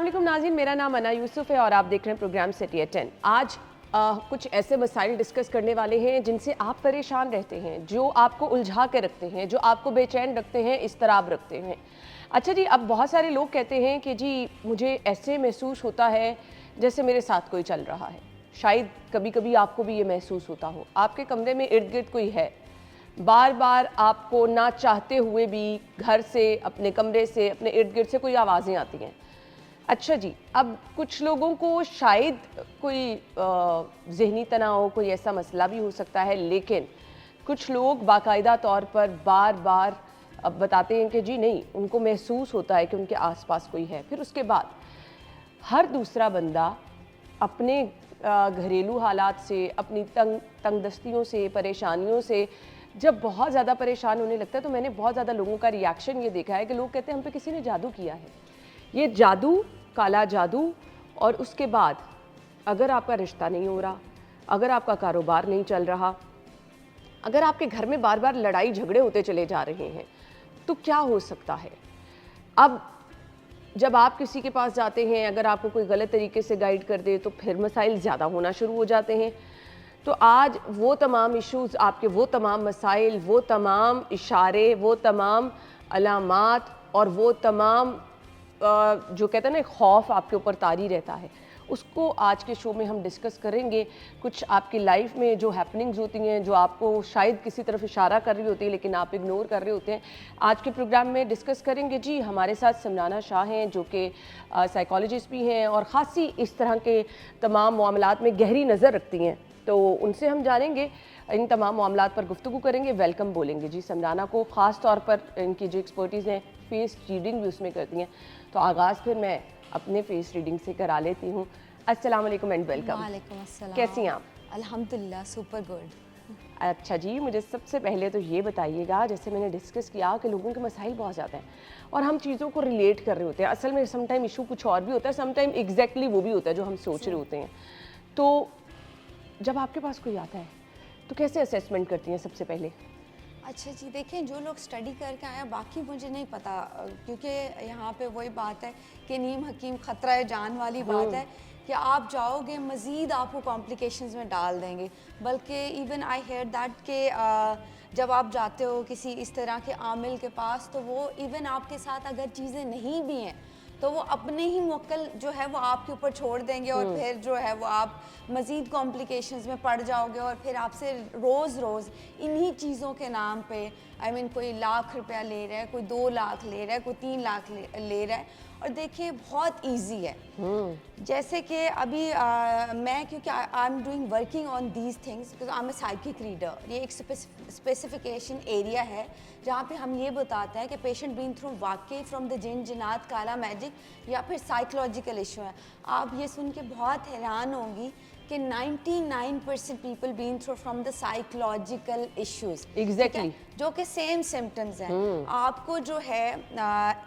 अस्सलाम नाज़रीन, मेरा नाम अना यूसुफ है और आप देख रहे हैं प्रोग्राम सिटी एट 10। आज कुछ ऐसे मसाइल डिस्कस करने वाले हैं जिनसे आप परेशान रहते हैं, जो आपको उलझा के रखते हैं, जो आपको बेचैन रखते हैं, इस्तराब रखते हैं। अच्छा जी, अब बहुत सारे लोग कहते हैं कि जी मुझे ऐसे महसूस होता है जैसे मेरे साथ कोई चल रहा है। शायद कभी कभी आपको भी ये महसूस होता हो, आपके कमरे में इर्द गिर्द कोई है, बार बार आपको ना चाहते हुए भी घर से, अपने कमरे से, अपने इर्द गिर्द से कोई आवाज़ें आती हैं। अच्छा जी, अब कुछ लोगों को शायद कोई ज़हनी तनाव, कोई ऐसा मसला भी हो सकता है, लेकिन कुछ लोग बाकायदा तौर पर बार बार अब बताते हैं कि जी नहीं, उनको महसूस होता है कि उनके आसपास कोई है। फिर उसके बाद हर दूसरा बंदा अपने घरेलू हालात से, अपनी तंगदस्तियों से, परेशानियों से जब बहुत ज़्यादा परेशान होने लगता है, तो मैंने बहुत ज़्यादा लोगों का रिएक्शन ये देखा है कि लोग कहते हैं हम पे किसी ने जादू किया है। ये जादू, काला जादू। और उसके बाद अगर आपका रिश्ता नहीं हो रहा, अगर आपका कारोबार नहीं चल रहा, अगर आपके घर में बार बार लड़ाई झगड़े होते चले जा रहे हैं, तो क्या हो सकता है? अब जब आप किसी के पास जाते हैं, अगर आपको कोई गलत तरीके से गाइड कर दे, तो फिर मसाइल ज़्यादा होना शुरू हो जाते हैं। तो आज वो तमाम इश्यूज़, आपके वो तमाम मसाइल, वो तमाम इशारे, वो तमाम अलामात और वो तमाम जो कहते हैं ना खौफ आपके ऊपर तारी रहता है, उसको आज के शो में हम डिस्कस करेंगे। कुछ आपकी लाइफ में जो हैपनिंग्स होती हैं, जो आपको शायद किसी तरफ इशारा कर रही होती है लेकिन आप इग्नोर कर रहे होते हैं, आज के प्रोग्राम में डिस्कस करेंगे। जी, हमारे साथ समराना शाह हैं जो कि साइकोलॉजिस्ट भी हैं और ख़ासी इस तरह के तमाम मामलात में गहरी नज़र रखती हैं, तो उनसे हम जानेंगे, इन तमाम मामलात पर गुफ्तगू करेंगे, वेलकम बोलेंगे जी समराना को। ख़ास तौर पर इनकी जो एक्सपर्टीज़ हैं, फेस रीडिंग भी उसमें करती हैं। तो आगाज़ फिर मैं अपने फेस रीडिंग से करा लेती हूँ। अस्सलाम वालेकुम एंड वेलकम। वालेकुम अस्सलाम। कैसी हैं आप? अल्हम्दुलिल्लाह, सुपर गुड। अच्छा जी, मुझे सबसे पहले तो ये बताइएगा, जैसे मैंने डिस्कस किया कि लोगों के मसाइल बहुत ज़्यादा हैं और हम चीज़ों को रिलेट कर रहे होते हैं। असल में समटाइम इशू कुछ और भी होता है, समटाइम एग्जैक्टली वो भी होता है जो हम सोच रहे होते हैं। तो जब आपके पास कोई आता है तो कैसे असेसमेंट करती हैं सबसे पहले? अच्छा जी, देखें, जो लोग स्टडी करके आया, बाकी मुझे नहीं पता, क्योंकि यहाँ पे वही बात है कि नीम हकीम ख़तरा जान वाली बात है कि आप जाओगे मज़ीद आपको कॉम्प्लिकेशंस में डाल देंगे। बल्कि इवन आई हेयर दैट के जब आप जाते हो किसी इस तरह के आमिल के पास, तो वो इवन आपके साथ अगर चीज़ें नहीं भी हैं तो वो अपने ही मुवक्किल जो है वो आपके ऊपर छोड़ देंगे और फिर जो है वो आप मज़ीद कॉम्प्लिकेशंस में पड़ जाओगे और फिर आपसे रोज़ रोज़ इन्हीं चीज़ों के नाम पे कोई लाख रुपया ले रहा है, कोई 2 लाख ले रहा है, कोई 3 लाख ले रहा है। और देखिए, बहुत इजी है। जैसे कि अभी मैं, क्योंकि I am doing working on these things because I am a psychic reader. ये एक स्पेसिफिकेशन एरिया है जहाँ पे हम ये बताते हैं कि पेशेंट बीन थ्रू वाकई फ्रॉम द जिन जिनात, काला मैजिक या फिर साइकोलॉजिकल इशू है। आप ये सुन के बहुत हैरान होंगी कि 99% people been through from the psychological issues, exactly, जो कि सेम सिम्टम्स हैं। आपको जो है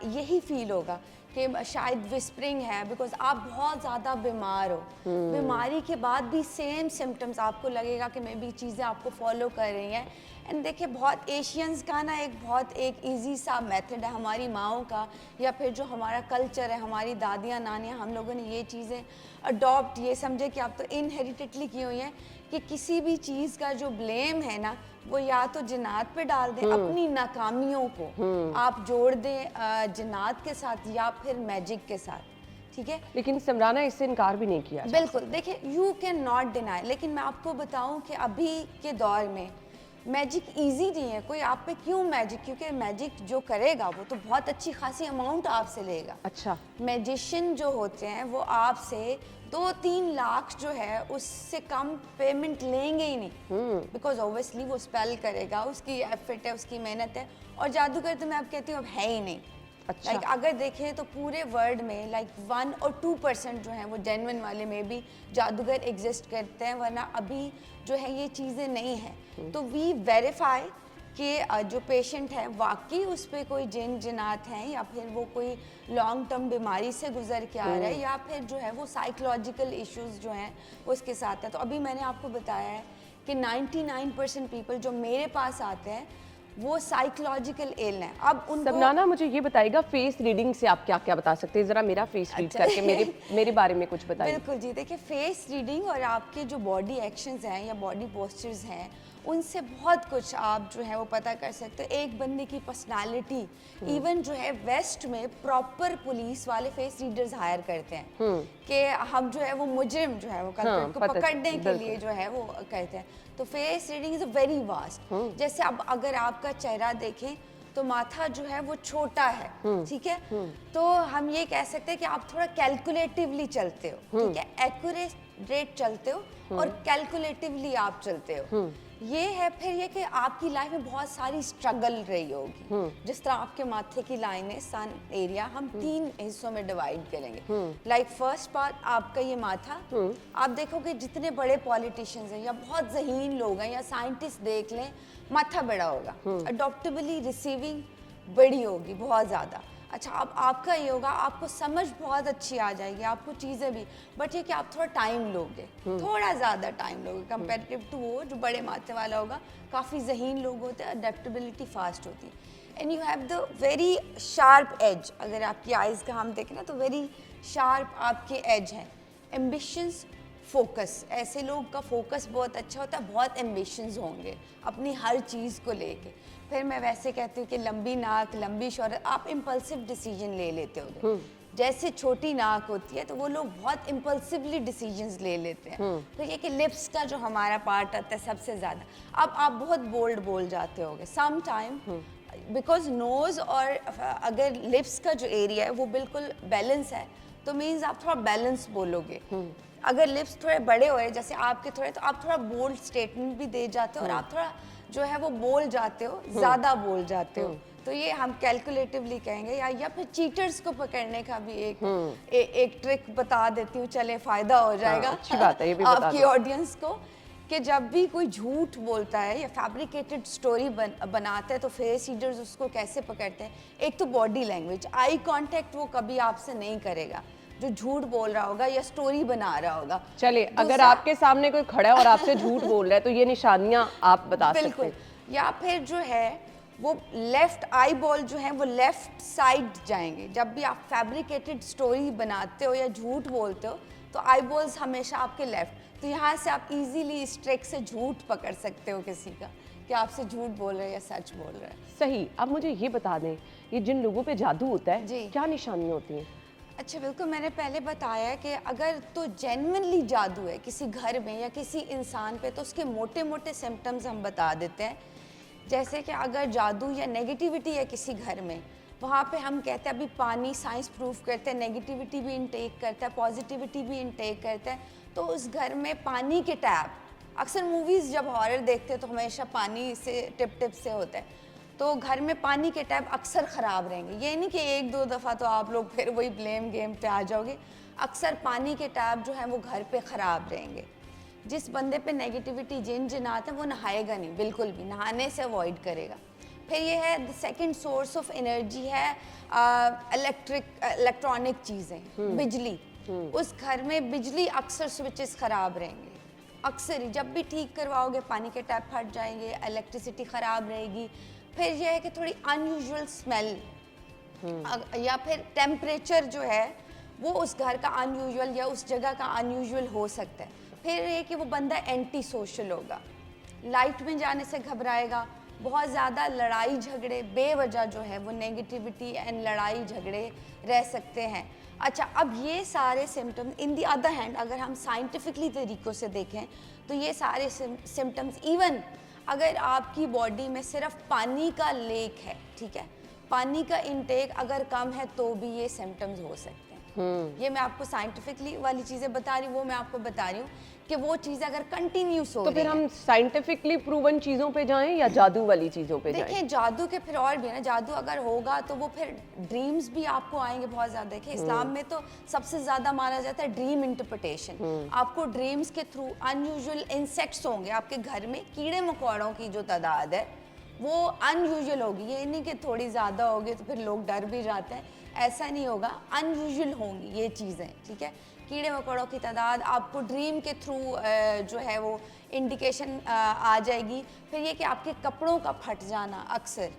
यही फील होगा कि शायद विस्परिंग है, बिकॉज आप बहुत ज़्यादा बीमार हो। बीमारी के बाद भी सेम सिम्टम्स आपको लगेगा कि मे बी चीज़ें आपको फॉलो कर रही हैं। एंड देखिए, बहुत एशियंस का ना एक ईजी सा मेथड है, हमारी माओं का, या फिर जो हमारा कल्चर है, हमारी दादियाँ नानियाँ, हम लोगों ने ये चीज़ें अडॉप्ट, ये समझे कि आप तो इनहेरिटेडली की हुई हैं कि किसी भी चीज़ का जो ब्लेम है ना, वो या तो जिन्नात पे डाल दें, अपनी नाकामियों को आप जोड़ दें जिन्नात के साथ या फिर मैजिक के साथ। ठीक है, लेकिन समराना इससे इनकार भी नहीं किया। बिल्कुल। देखिए, यू कैन नॉट डिनाई, लेकिन मैं आपको बताऊं कि अभी के दौर में मैजिक इजी नहीं है। कोई आप पे क्यों मैजिक, क्योंकि मैजिक जो करेगा वो तो बहुत अच्छी खासी अमाउंट आपसे लेगा। अच्छा, मैजिशियन जो होते हैं वो आपसे 2-3 लाख जो है उससे कम पेमेंट लेंगे ही नहीं, बिकॉज ऑब्वियसली वो स्पेल करेगा, उसकी एफर्ट है, उसकी मेहनत है। और जादूगर तो मैं अब कहती हूँ अब है ही नहीं। अच्छा, अगर देखें तो पूरे वर्ल्ड में 1 और 2% जो हैं वो जेन्युइन वाले में भी जादूगर एग्जिस्ट करते हैं, वरना अभी जो है ये चीज़ें नहीं हैं। तो वी वेरीफाई कि जो पेशेंट है वाकई उस पर कोई जिन जिनात हैं, या फिर वो कोई लॉन्ग टर्म बीमारी से गुजर के आ रहा है, या फिर जो है वो साइकोलॉजिकल इश्यूज जो हैं वो उसके साथ है। तो अभी मैंने आपको बताया है कि 99% पीपल जो मेरे पास आते हैं वो साइकोलॉजिकल एल है। अब उनको सबनाना मुझे ये बताइएगा, फेस रीडिंग से आप क्या क्या बता सकते हैं? जरा मेरा फेस रीड अच्छा। करके मेरे बारे में कुछ बताइए। बिल्कुल जी, देखिए फेस रीडिंग और आपके जो बॉडी एक्शंस हैं या बॉडी पोस्चर्स हैं, उनसे बहुत कुछ आप जो है वो पता कर सकते हो। एक बंदे की पर्सनालिटी, इवन जो है वेस्ट में प्रॉपर पुलिस वाले फेस रीडर्स हायर करते हैं कि हम जो है वो मुजरिम जो है वो कल्प्रिट को पकड़ने के लिए जो है वो कहते हैं। तो face reading is a very vast. जैसे अब अगर आपका चेहरा देखें तो माथा जो है वो छोटा है, ठीक है, तो हम ये कह सकते हैं कि आप थोड़ा कैलकुलेटिवली चलते हो, ठीक है, एक्यूरेट चलते हो और कैलकुलेटिवली आप चलते हो। ये है फिर ये कि आपकी लाइफ में बहुत सारी स्ट्रगल रही होगी। जिस तरह आपके माथे की लाइन है, सन एरिया हम 3 हिस्सों में डिवाइड करेंगे। लाइक फर्स्ट पार्ट आपका ये माथा, आप देखोगे जितने बड़े पॉलिटिशियंस हैं या बहुत ज़हीन लोग हैं या साइंटिस्ट देख लें, माथा बड़ा होगा, अडॉप्टेबली रिसीविंग बड़ी होगी बहुत ज़्यादा। अच्छा, अब आपका ये होगा, आपको समझ बहुत अच्छी आ जाएगी, आपको चीज़ें भी, बट ये कि आप थोड़ा टाइम लोगे, थोड़ा ज़्यादा टाइम लोगे कंपेरेटिव टू वो जो बड़े माथे वाला होगा। काफ़ी ज़हीन लोग होते हैं, अडेप्टेबिलिटी फास्ट होती है। And you have the very sharp edge. अगर आपकी आइज़ का हम देखें ना तो वेरी शार्प आपके एज हैं। एम्बिशंस, फोकस, ऐसे लोग का फोकस बहुत अच्छा होता है, बहुत एम्बिशंस होंगे अपनी हर चीज़ को लेके। फिर मैं वैसे कहती हूँ कि लंबी नाक, लंबी शौहरत, आप इम्पल्सिव डिसीजन ले लेते हो। जैसे छोटी नाक होती है तो वो लोग बहुत इम्पल्सिवली डिसीजंस ले लेते हैं। तो ये कि लिप्स का जो हमारा पार्ट आता है सबसे ज़्यादा, अब आप बहुत बोल्ड बोल जाते होगे सम टाइम, बिकॉज नोज और अगर लिप्स का जो एरिया है वो बिल्कुल बैलेंस है तो मीन्स आप थोड़ा बैलेंस बोलोगे। अगर लिप्स थोड़े बड़े हो रहे जैसे आपके थोड़े, तो आप थोड़ा बोल्ड स्टेटमेंट भी दे जाते हो और आप थोड़ा जो है वो बोल जाते हो, ज़्यादा बोल जाते हो। तो ये हम कैलकुलेटिवली कहेंगे। या फिर चीटर्स को पकड़ने का भी एक ट्रिक बता देती हूँ, चले फ़ायदा हो जाएगा। अच्छी बात है, ये भी बता आपकी दो ऑडियंस को कि जब भी कोई झूठ बोलता है या फैब्रिकेटेड स्टोरी बनाता है तो फेस रीडर्स उसको कैसे पकड़ते हैं। एक तो बॉडी लैंग्वेज, आई कांटेक्ट वो कभी आपसे नहीं करेगा जो झूठ बोल रहा होगा या स्टोरी बना रहा होगा। चलिए, अगर आपके सामने कोई खड़ा है और आपसे झूठ बोल रहा है तो ये निशानियां आप बता सकते हैं। बिल्कुल। या फिर जो है वो लेफ्ट आई बॉल जो है वो लेफ्ट साइड जाएंगे। जब भी आप फैब्रिकेटेड स्टोरी बनाते हो या झूठ बोलते हो तो आई बॉल्स हमेशा आपके लेफ्ट। तो यहाँ से आप इजीली इस ट्रिक से झूठ पकड़ सकते हो किसी का कि आपसे झूठ बोल रहे हैं या सच बोल रहे हैं। सही। अब मुझे ये बता दें, ये जिन लोगों पे जादू होता है जी। क्या निशानियां होती हैं? अच्छा, बिल्कुल, मैंने पहले बताया कि अगर तो जेन्युइनली जादू है किसी घर में या किसी इंसान पे तो उसके मोटे मोटे सिम्टम्स हम बता देते हैं। जैसे कि अगर जादू या नेगेटिविटी है किसी घर में, वहाँ पे हम कहते हैं, अभी पानी साइंस प्रूफ करते हैं नेगेटिविटी भी इनटेक करता है, पॉजिटिविटी भी इनटेक करता है। तो उस घर में पानी के टैप, अक्सर मूवीज़ जब हॉरर देखते हैं तो हमेशा पानी से टिप टिप से होता है, तो घर में पानी के टैप अक्सर ख़राब रहेंगे। ये नहीं कि 1-2 दफ़ा तो आप लोग फिर वही ब्लेम गेम पे आ जाओगे। अक्सर पानी के टैप जो है वो घर पे ख़राब रहेंगे। जिस बंदे पे नेगेटिविटी जिन आते हैं वो नहाएगा नहीं, बिल्कुल भी नहाने से अवॉइड करेगा। फिर ये है the second source of energy है इलेक्ट्रॉनिक चीज़ें, बिजली। उस घर में बिजली अक्सर स्विचेस ख़राब रहेंगे। अक्सर ही जब भी ठीक करवाओगे पानी के टैप फट जाएंगे, इलेक्ट्रिसिटी ख़राब रहेगी। फिर यह है कि थोड़ी अनयूजुअल स्मेल या फिर टेम्परेचर जो है वो उस घर का अनयूजुअल या उस जगह का अनयूजुअल हो सकता है। फिर ये कि वो बंदा एंटी सोशल होगा, लाइट में जाने से घबराएगा, बहुत ज़्यादा लड़ाई झगड़े बेवजह जो है वो नेगेटिविटी एंड लड़ाई झगड़े रह सकते हैं। अच्छा, अब ये सारे symptoms in the other hand अगर हम साइंटिफिकली तरीक़ों से देखें तो ये सारे सिम्टम्स, इवन अगर आपकी बॉडी में सिर्फ पानी का लेक है, ठीक है, पानी का इंटेक अगर कम है तो भी ये सिम्टम्स हो सकते हैं। ये मैं आपको साइंटिफिकली वाली चीज़ें बता रही हूँ, वो मैं आपको बता रही हूँ कि वो चीज़ें अगर कंटिन्यूस हो तो फिर हम साइंटिफिकली प्रूवन चीज़ों पे जाएं या जादू वाली चीज़ों पे जाएं? देखिए, जादू के फिर और भी है ना, जादू अगर होगा तो वो फिर ड्रीम्स भी आपको आएंगे बहुत ज़्यादा। देखिए, इस्लाम में तो सबसे ज़्यादा माना जाता है ड्रीम इंटरप्रिटेशन। आपको ड्रीम्स के थ्रू अनयूजुअल इंसेक्ट्स होंगे आपके घर में, कीड़े मकोड़ों की जो तादाद है वो अनयूजुअल होगी। ये नहीं कि थोड़ी ज़्यादा होगी तो फिर लोग डर भी जाते हैं, ऐसा नहीं होगा, अनयूजुअल होंगी ये चीज़ें, ठीक है। कीड़े मकोड़ों की तादाद आपको ड्रीम के थ्रू जो है वो इंडिकेशन आ जाएगी। फिर ये कि आपके कपड़ों का फट जाना, अक्सर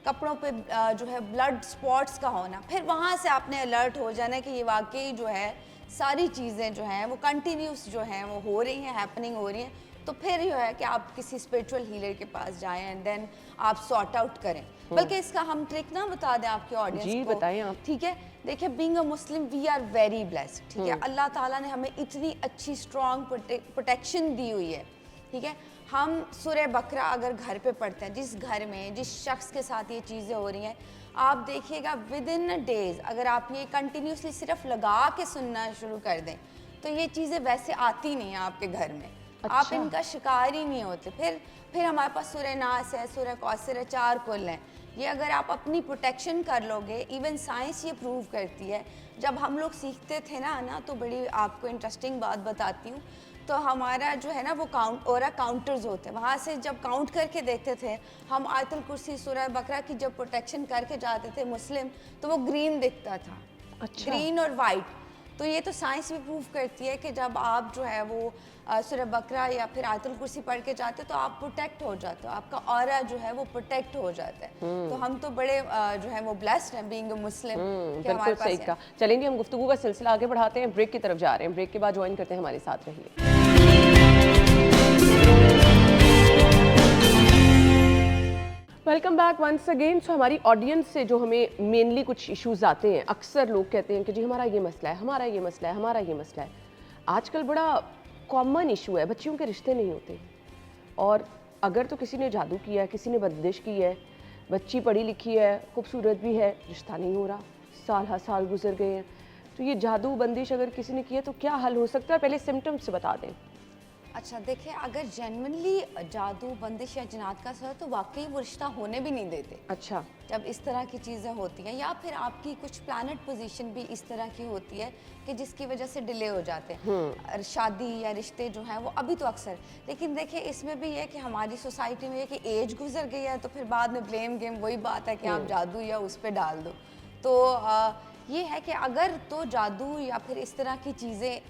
कपड़ों पे जो है ब्लड स्पॉट्स का होना, फिर वहाँ से आपने अलर्ट हो जाना कि ये वाकई जो है सारी चीज़ें जो हैं वो कंटिन्यूस जो हैं वो हो रही हैं, हैपनिंग हो रही हैं। तो फिर जो है कि आप किसी स्पिरिचुअल हीलर के पास जाएं एंड देन आप सॉर्ट आउट करें। बल्कि इसका हम ट्रिक ना बता दें आपके ऑडियंस जी, को, बताएं आप। ठीक है। देखिए, being a Muslim we are very blessed, ठीक है। अल्लाह ताला ने हमें इतनी अच्छी स्ट्रॉन्ग प्रोटेक्शन दी हुई है, ठीक है। हम सूरह बकरा अगर घर पे पढ़ते हैं, जिस घर में जिस शख्स के साथ ये चीज़ें हो रही हैं, आप देखिएगा विद इन डेज अगर आप ये कंटिन्यूसली सिर्फ लगा के सुनना शुरू कर दें तो ये चीज़ें वैसे आती नहीं हैं आपके घर में। अच्छा। आप इनका शिकार ही नहीं होते। फिर हमारे पास सूरह नास है, सूरह कौसर है, 4 कुल हैं। ये अगर आप अपनी प्रोटेक्शन कर लोगे, इवन साइंस ये प्रूव करती है। जब हम लोग सीखते थे ना तो बड़ी आपको इंटरेस्टिंग बात बताती हूँ। तो हमारा जो है ना वो काउंटर्स होते हैं, वहाँ से जब काउंट करके देखते थे हम आयतुल कुर्सी सूरह बकरा की जब प्रोटेक्शन करके जाते थे मुस्लिम, तो वो ग्रीन दिखता था। अच्छा। ग्रीन और वाइट। तो ये तो साइंस भी प्रूव करती है कि जब आप जो है वो सूरह बकरा या फिर आयतुल कुर्सी पढ़ के जाते हो तो आप प्रोटेक्ट हो जाते हो, आपका ऑरा जो है वो प्रोटेक्ट हो जाता है। तो हम तो बड़े जो है वो ब्लेस्ड हैं बीइंग अ मुस्लिम कि हमारे बिल्कुल सही पास कहा। चलेंगे, हम गुफ्तगू का सिलसिला आगे बढ़ाते हैं, ब्रेक की तरफ जा रहे हैं। ब्रेक के बाद ज्वाइन करते हैं, हमारे साथ रहिए। Welcome back once again. So हमारी ऑडियंस से जो हमें मेनली कुछ इश्यूज आते हैं, अक्सर लोग कहते हैं कि जी हमारा ये मसला है, हमारा ये मसला है, हमारा ये मसला है। आजकल बड़ा कॉमन इशू है, बच्चियों के रिश्ते नहीं होते। और अगर तो किसी ने जादू किया है, किसी ने बंदिश की है, बच्ची पढ़ी लिखी है, खूबसूरत भी है, रिश्ता नहीं हो रहा, साल हर साल गुजर गए हैं, तो ये जादू बंदिश अगर किसी ने किया तो क्या हल हो सकता है? पहले सिम्टम्स बता दें। अच्छा, देखिए, अगर जेन्युइनली जादू बंदिश या जिनात का असर है तो वाकई वो रिश्ता होने भी नहीं देते। अच्छा। जब इस तरह की चीज़ें होती हैं या फिर आपकी कुछ प्लैनेट पोजीशन भी इस तरह की होती है कि जिसकी वजह से डिले हो जाते हैं शादी या रिश्ते जो हैं वो अभी तो अक्सर। लेकिन देखिए, इसमें भी है कि हमारी सोसाइटी में ये कि एज गुजर गई है तो फिर बाद में ब्लेम गेम वही बात है कि आप जादू या उस पर डाल दो। तो ये है कि अगर तो जादू या फिर इस तरह की चीज़ें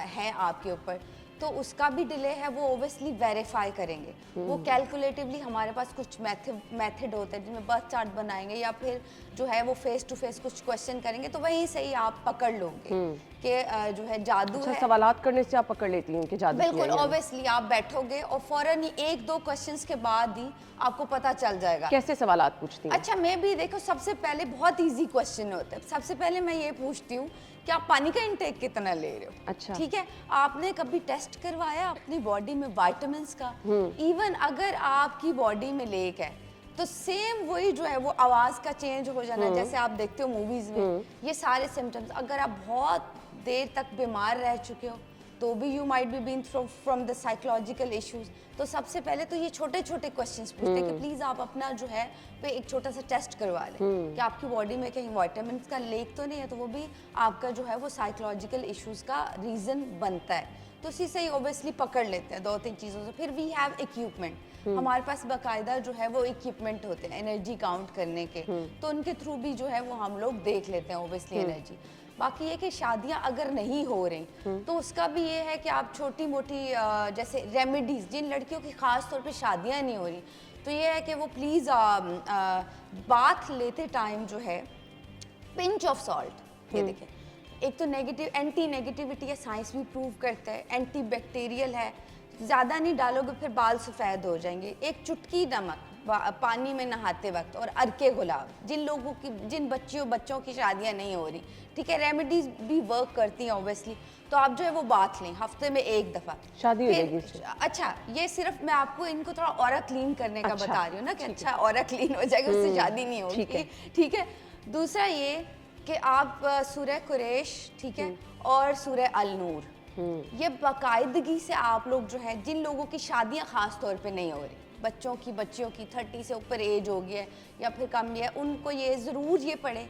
हैं आपके ऊपर तो उसका भी डिले है, वो ओबियसली वेरीफाई करेंगे। वो कैलकुलेटिवली हमारे पास कुछ मेथड होते हैं जिनमें बर्थ चार्ट बनाएंगे या फिर जो है वो फेस टू फेस कुछ क्वेश्चन करेंगे तो वहीं से ही आप पकड़ लोगे कि जो है जादू अच्छा, है। सवालात करने से आप पकड़ लेती हैं कि जादू किया बिल्कुल, है या नहीं? ऑब्वियसली आप बैठोगे और फौरन ही 1-2 क्वेश्चंस के बाद ही आपको पता चल जाएगा। कैसे सवालात पूछती हैं? अच्छा, मैं भी देखो, सबसे पहले बहुत इजी क्वेश्चन होता है। सबसे पहले मैं ये पूछती हूँ कि आप पानी का इंटेक कितना ले रहे हो। अच्छा। ठीक है, आपने कभी टेस्ट करवाया अपनी बॉडी में विटामिन्स का? इवन अगर आपकी बॉडी में लेक है तो सेम वही जो है वो आवाज का चेंज हो जाना जैसे आप देखते हो मूवीज में, ये सारे सिम्टम्स। अगर आप बहुत देर तक बीमार रह चुके हो तो भी you might be been from the psychological issues. तो सबसे पहले तो ये छोटे छोटे क्वेश्चंस पूछते हैं कि प्लीज आप अपना जो है पे एक छोटा सा टेस्ट करवा लें कि आपकी बॉडी में कहीं विटामिन का लेक तो नहीं है। तो वो भी आपका जो है वो साइकोलॉजिकल इश्यूज का रीजन बनता है। तो उसी से ही ओबियसली पकड़ लेते हैं 2-3 चीज़ों से। फिर वी हैव इक्विपमेंट, हमारे पास बाकायदा जो है वो इक्विपमेंट होते हैं एनर्जी काउंट करने के, तो उनके थ्रू भी जो है वो हम लोग देख लेते हैं ओबियसली एनर्जी। बाकी ये कि शादियां अगर नहीं हो रही तो उसका भी ये है कि आप छोटी मोटी जैसे रेमेडीज, जिन लड़कियों की खास तौर पे शादियां नहीं हो रही तो ये है कि वो प्लीज़ बाथ लेते टाइम जो है पिंच ऑफ सॉल्ट, ये देखें, एक तो नेगेटिव एंटी नेगेटिविटी है, साइंस भी प्रूव करता है, एंटी बैक्टीरियल है, ज़्यादा नहीं डालोगे फिर बाल सफ़ेद हो जाएंगे। एक चुटकी नमक पानी में नहाते वक्त और अरके गुलाब, जिन बच्चों की शादियां नहीं हो रही, ठीक है, रेमेडीज भी वर्क करती हैं ऑब्वियसली। तो आप जो है वो बात लें हफ्ते में 1 दफ़ा, शादी हो जाएगी इससे। अच्छा, ये सिर्फ मैं आपको इनको थोड़ा ऑरा क्लीन करने का अच्छा, बता रही हूँ ना कि अच्छा ऑरा क्लीन हो जाएगा, उससे शादी नहीं होगी, ठीक है। दूसरा ये कि आप सूरह कुरैश, ठीक है, और सूरह अल नूर, ये बाकायदगी से आप लोग जो है जिन लोगों की शादियां खास तौर पे नहीं हो रही, बच्चियों की 30 से ऊपर एज हो गई है या फिर कम है, उनको ये ज़रूर ये पढ़े।